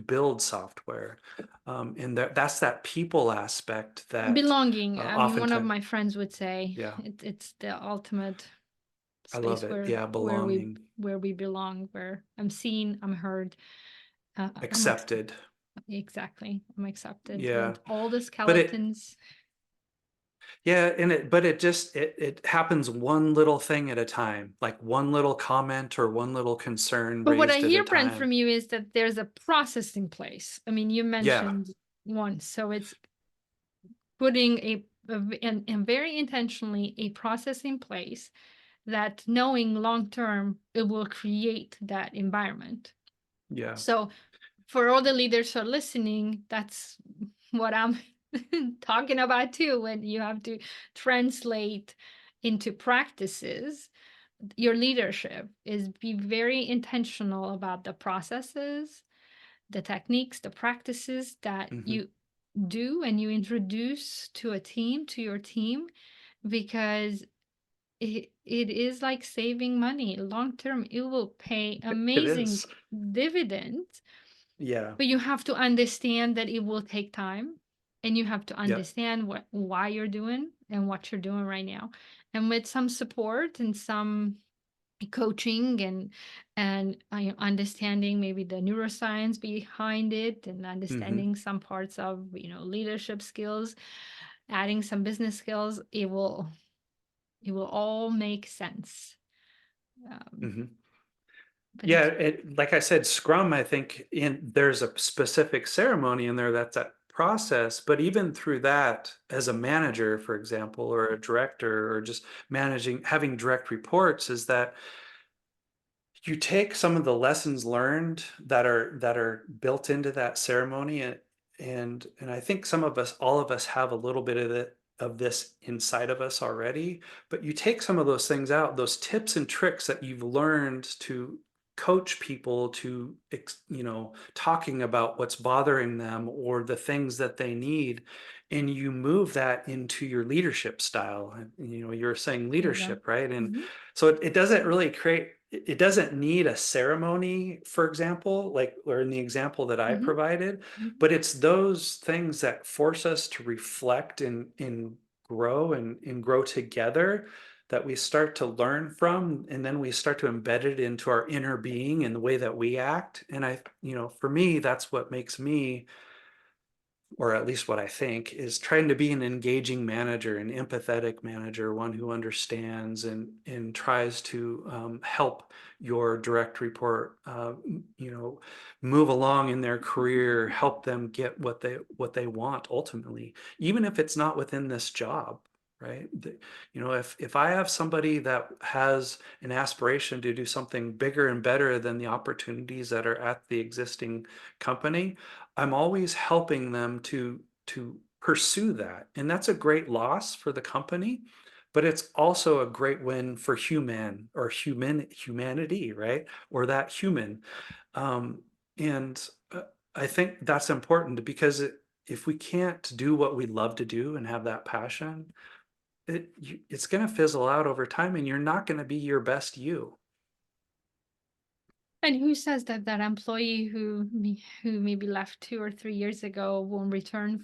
build software. And that's that people aspect that Belonging. I mean, one of oftentimes, my friends would say yeah, it's the ultimate I love space it. where Yeah, where we belonging, where we belong, where I'm seen, I'm heard, accepted. exactly, I'm accepted, Yeah, and all the but it skeletons. Yeah, but it happens one little thing at a time, like one little comment or one little concern But what I raised at a hear, Brent, time. from you is that there's a process in place. I mean, you Yeah, mentioned one, so it's putting and very intentionally a process in place that, knowing long term, it will create that environment. yeah. So for all the leaders who are listening, that's what I'm talking about too. When you have to translate into practices, your leadership is be very intentional about the processes, the techniques, the practices that Hmm. you do and you introduce to a team, to your team, because it is like saving money long term. It will pay It amazing is. dividends Yeah. But you have to understand that it will take time, and you have to Yep. understand why you're doing and what you're doing right now. And with some support and some coaching and understanding maybe the neuroscience behind it, and Hmm. understanding some parts of leadership skills, adding some business skills, it will all make sense. um, Hmm. but Yeah, it's like I said, Scrum, I think there's a specific ceremony in there that's that process, but even through that, as a manager, for example, or a director, or just managing, having direct reports, is that you take some of the lessons learned that are built into that ceremony, and I think some of us, all of us, have a little bit of this inside of us already, but you take some of those things out, those tips and tricks that you've learned to coach people to, talking about what's bothering them or the things that they need, and you move that into your leadership style. And you're saying There you go. leadership, right? And Hmm. so it doesn't really create, it doesn't need a ceremony, for example, like, or in the example that I Hmm. provided, Hmm. but it's those things that force us to reflect and grow and grow together, that we start to learn from, and then we start to embed it into our inner being and the way that we act. And for me, that's what makes me, or at least what I think, is trying to be an engaging manager, an empathetic manager, one who understands and tries to help your direct report, move along in their career, help them get what they want ultimately, even if it's not within this job. Right. If I have somebody that has an aspiration to do something bigger and better than the opportunities that are at the existing company, I'm always helping them to pursue that. And that's a great loss for the company, but it's also a great win for humanity, right? Or that human. Um, and I think that's important, because if we can't do what we love to do and have that passion, it's going to fizzle out over time, and you're not going to be your best you. And who says that that employee who maybe left 2 or 3 years ago won't return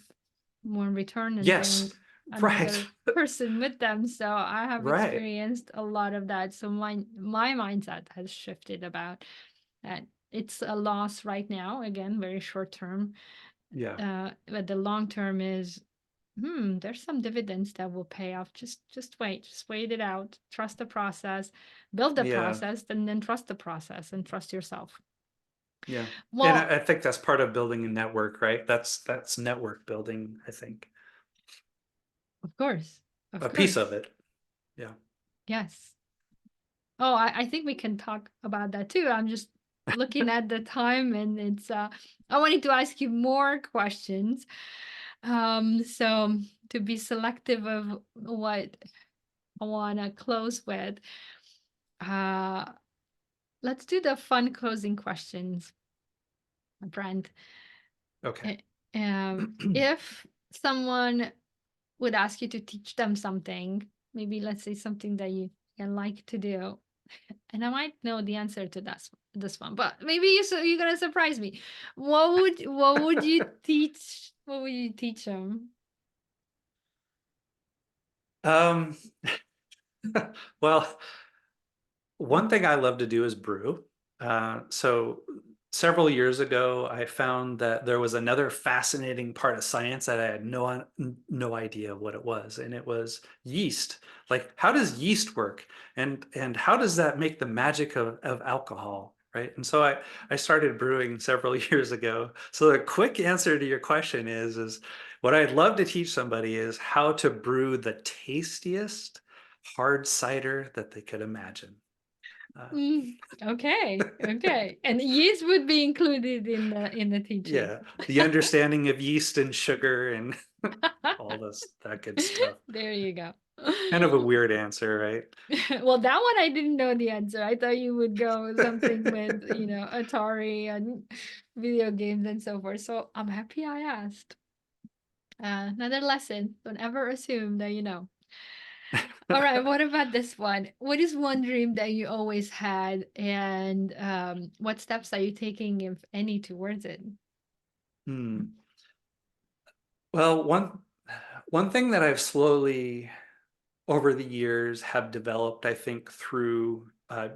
and bring Yes, right, another person with them? So I have right. experienced a lot of that. So my mindset has shifted about that. It's a loss right now, again, very short term. Yeah, But the long term is, there's some dividends that will pay off. Just wait it out. Trust the process, build the yeah. process, and then trust the process and trust yourself. Yeah. And Well, I think that's part of building a network, right? That's network building, I think. of course, A of piece of course, it. Yeah. yes. Oh, I think we can talk about that too. I'm just looking at the time, and it's I wanted to ask you more questions. So to be selective of what I want to close with, uh, let's do the fun closing questions, Brent. Okay. Eh, if someone would ask you to teach them something, maybe let's say something that you can like to do, and I might know the answer to this one, but maybe you're gonna surprise me. What would you teach? What would you teach them? Um, well, one thing I love to do is brew. So several years ago, I found that there was another fascinating part of science that I had no idea what it was, and it was yeast. Like, how does yeast work, and how does that make the magic of alcohol, right? And so I started brewing several years ago. So the quick answer to your question is what I'd love to teach somebody is how to brew the tastiest hard cider that they could imagine. Uh, Okay, okay, and yeast would be included in the teaching. yeah, the understanding of yeast and sugar and all this, that good stuff. There you go. Kind of a weird answer, right? Well, that one I didn't know the answer. I thought you would go with something with, Atari and video games and so forth. So I'm happy I asked. Another lesson: don't ever assume that you know. All right, what about this one? What is one dream that you always had, and what steps are you taking, if any, towards it? Hmm. Well, one thing that I've slowly over the years have developed, I think, through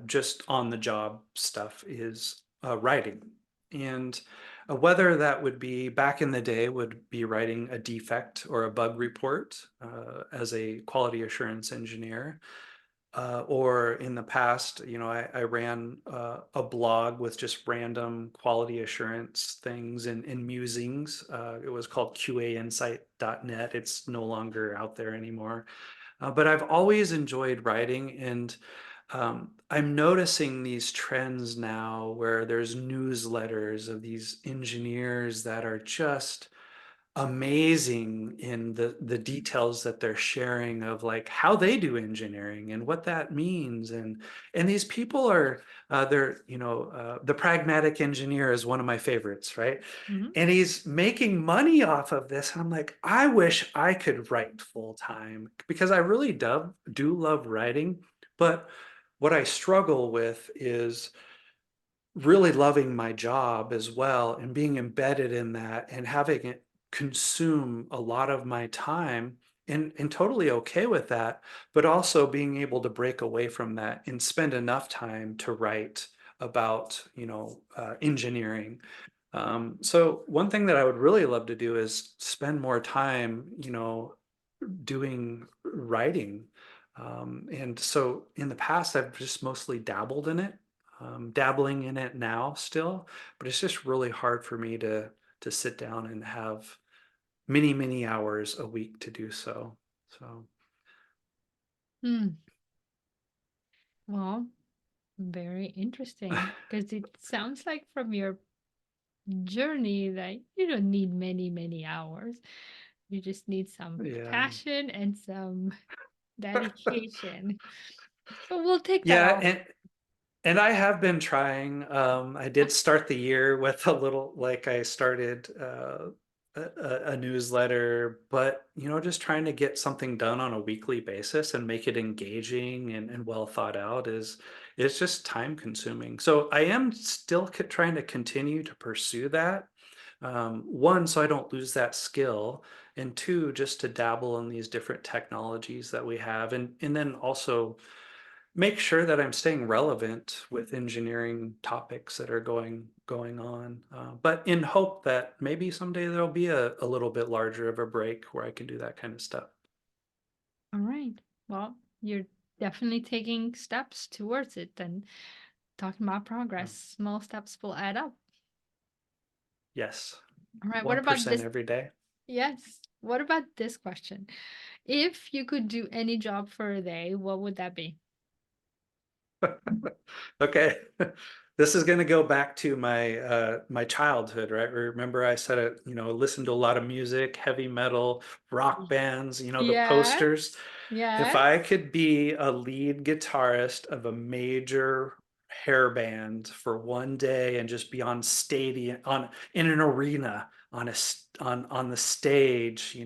just on the job stuff is writing. And whether that would be back in the day, would be writing a defect or a bug report as a quality assurance engineer. Or in the past, I ran a blog with just random quality assurance things and musings. It was called QAinsight.net. It's no longer out there anymore. But I've always enjoyed writing, and I'm noticing these trends now where there's newsletters of these engineers that are just amazing in the details that they're sharing of like how they do engineering and what that means. And these people are they're the pragmatic engineer is one of my favorites, right? Mhm. And he's making money off of this, and I'm like, I wish I could write full time, because I really do love writing. But what I struggle with is really loving my job as well and being embedded in that and having it consume a lot of my time, and totally okay with that, but also being able to break away from that and spend enough time to write about, engineering. So one thing that I would really love to do is spend more time, doing writing. And so in the past, I've just mostly dabbled in it, dabbling in it now still, but it's just really hard for me to sit down and have many, many hours a week to do so. So Hmm. Well, very interesting, because it sounds like from your journey that you don't need many, many hours. You just need some yeah. passion and some dedication. But we'll take that Yeah, off. and I have been trying. I did start the year with a little, like I started a newsletter, but just trying to get something done on a weekly basis and make it engaging and well thought out is just time consuming. So I am still trying to continue to pursue that. One, so I don't lose that skill, and two, just to dabble in these different technologies that we have, and then also make sure that I'm staying relevant with engineering topics that are going on. But in hope that maybe someday there'll be a little bit larger of a break where I can do that kind of stuff. All right. Well, you're definitely taking steps towards it and talking about progress. Small steps will add up. Yes, All right. What about 1% this? every day. Yes. What about this question? If you could do any job for a day, what would that be? Okay. This is going to go back to my childhood, right? Remember I said it, listened to a lot of music, heavy metal, rock bands, the Yes. posters. If Yes. I could be a lead guitarist of a major hair band for one day and just be on stadium on in an arena on the stage,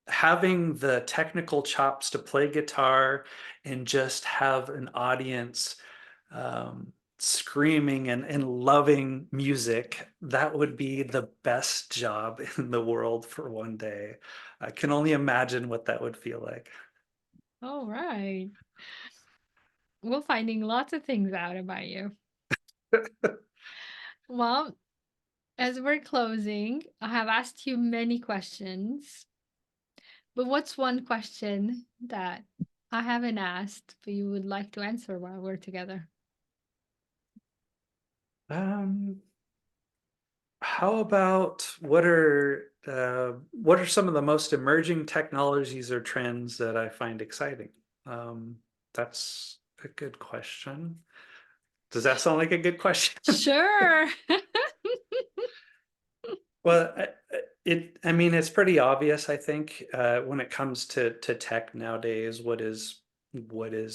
having the technical chops to play guitar and just have an audience screaming and loving music, that would be the best job in the world for one day. I can only imagine what that would feel like. All right. We're finding lots of things out about you. Well, as we're closing, I have asked you many questions, but what's one question that I haven't asked, but you would like to answer while we're together? Um, how about what are some of the most emerging technologies or trends that I find exciting? Um, that's a good question. Does that sound like a good question? Sure. Well, I mean, it's pretty obvious, I think, when it comes to tech nowadays, what is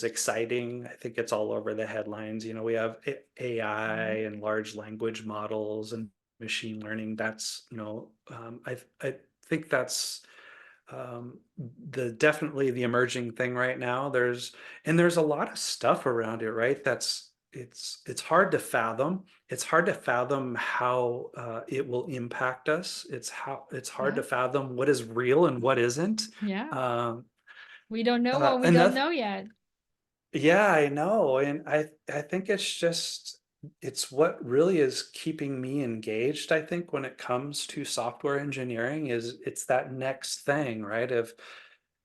exciting. I think it's all over the headlines. We have AI and large language models and machine learning. That's, I think that's definitely the emerging thing right now. There's a lot of stuff around it, right? It's hard to fathom. It's hard to fathom how it will impact us. It's hard Yeah. to fathom what is real and what isn't. Yeah. Um, We don't know what we don't another know yet. Yeah, I know. And I think it's what really is keeping me engaged, I think, when it comes to software engineering is it's that next thing, right?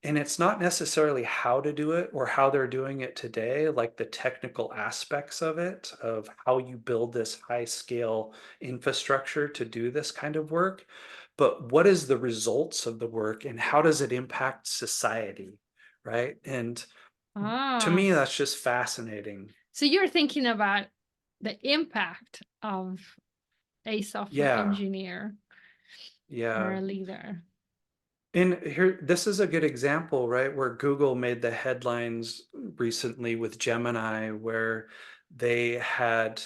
And it's not necessarily how to do it or how they're doing it today, like the technical aspects of it, of how you build this high scale infrastructure to do this kind of work, but what is the results of the work and how does it impact society, right? And to Ah, me, that's just fascinating. so you're thinking about the impact of a software Yeah, engineer or yeah. a leader. And here, this is a good example, right? Where Google made the headlines recently with Gemini, where they had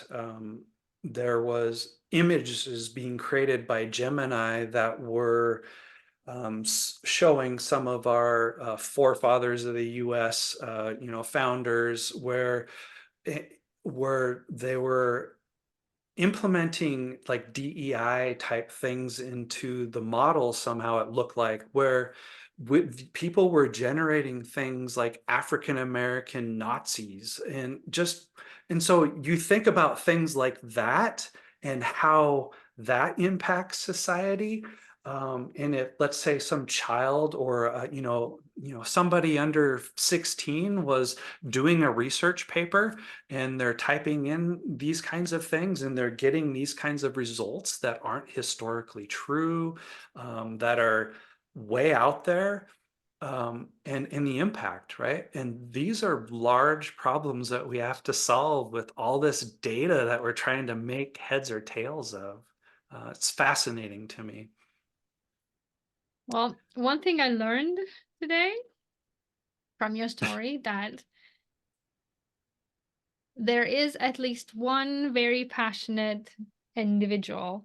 there was images being created by Gemini that were showing some of our forefathers of the U.S., founders, where they were implementing like DEI type things into the model somehow it looked like where people were generating things like African American Nazis and so you think about things like that and how that impacts society. And if let's say some child or somebody under 16 was doing a research paper and they're typing in these kinds of things and they're getting these kinds of results that aren't historically true, that are way out there, and the impact, right? And these are large problems that we have to solve with all this data that we're trying to make heads or tails of. It's fascinating to me. Well, one thing I learned today from your story that there is at least one very passionate individual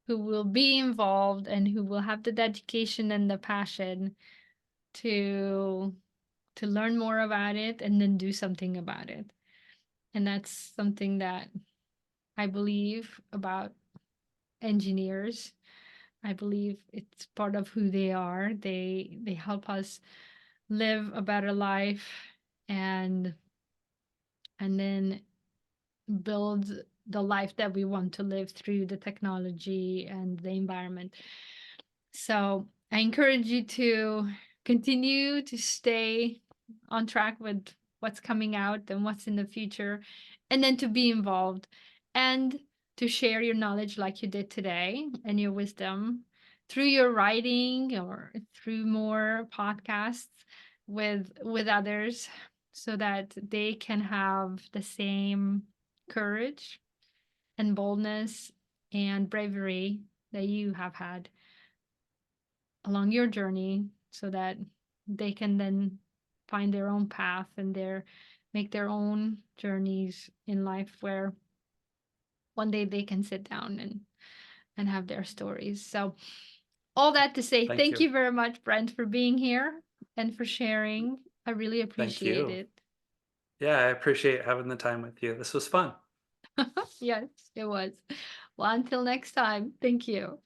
who will be involved and who will have the dedication and the passion to learn more about it and then do something about it. And that's something that I believe about engineers. I believe it's part of who they are. They help us live a better life and then build the life that we want to live through the technology and the environment. So I encourage you to continue to stay on track with what's coming out and what's in the future, and then to be involved and to share your knowledge like you did today and your wisdom through your writing or through more podcasts with others so that they can have the same courage and boldness and bravery that you have had along your journey so that they can then find their own path and make their own journeys in life where one day they can sit down and have their stories. So all that to say, Thank thank you. you very much, Brent, for being here and for sharing. I really Thank appreciate you. it. Yeah, I appreciate having the time with you. This was fun. Yes, it was. Well, until next time, thank you.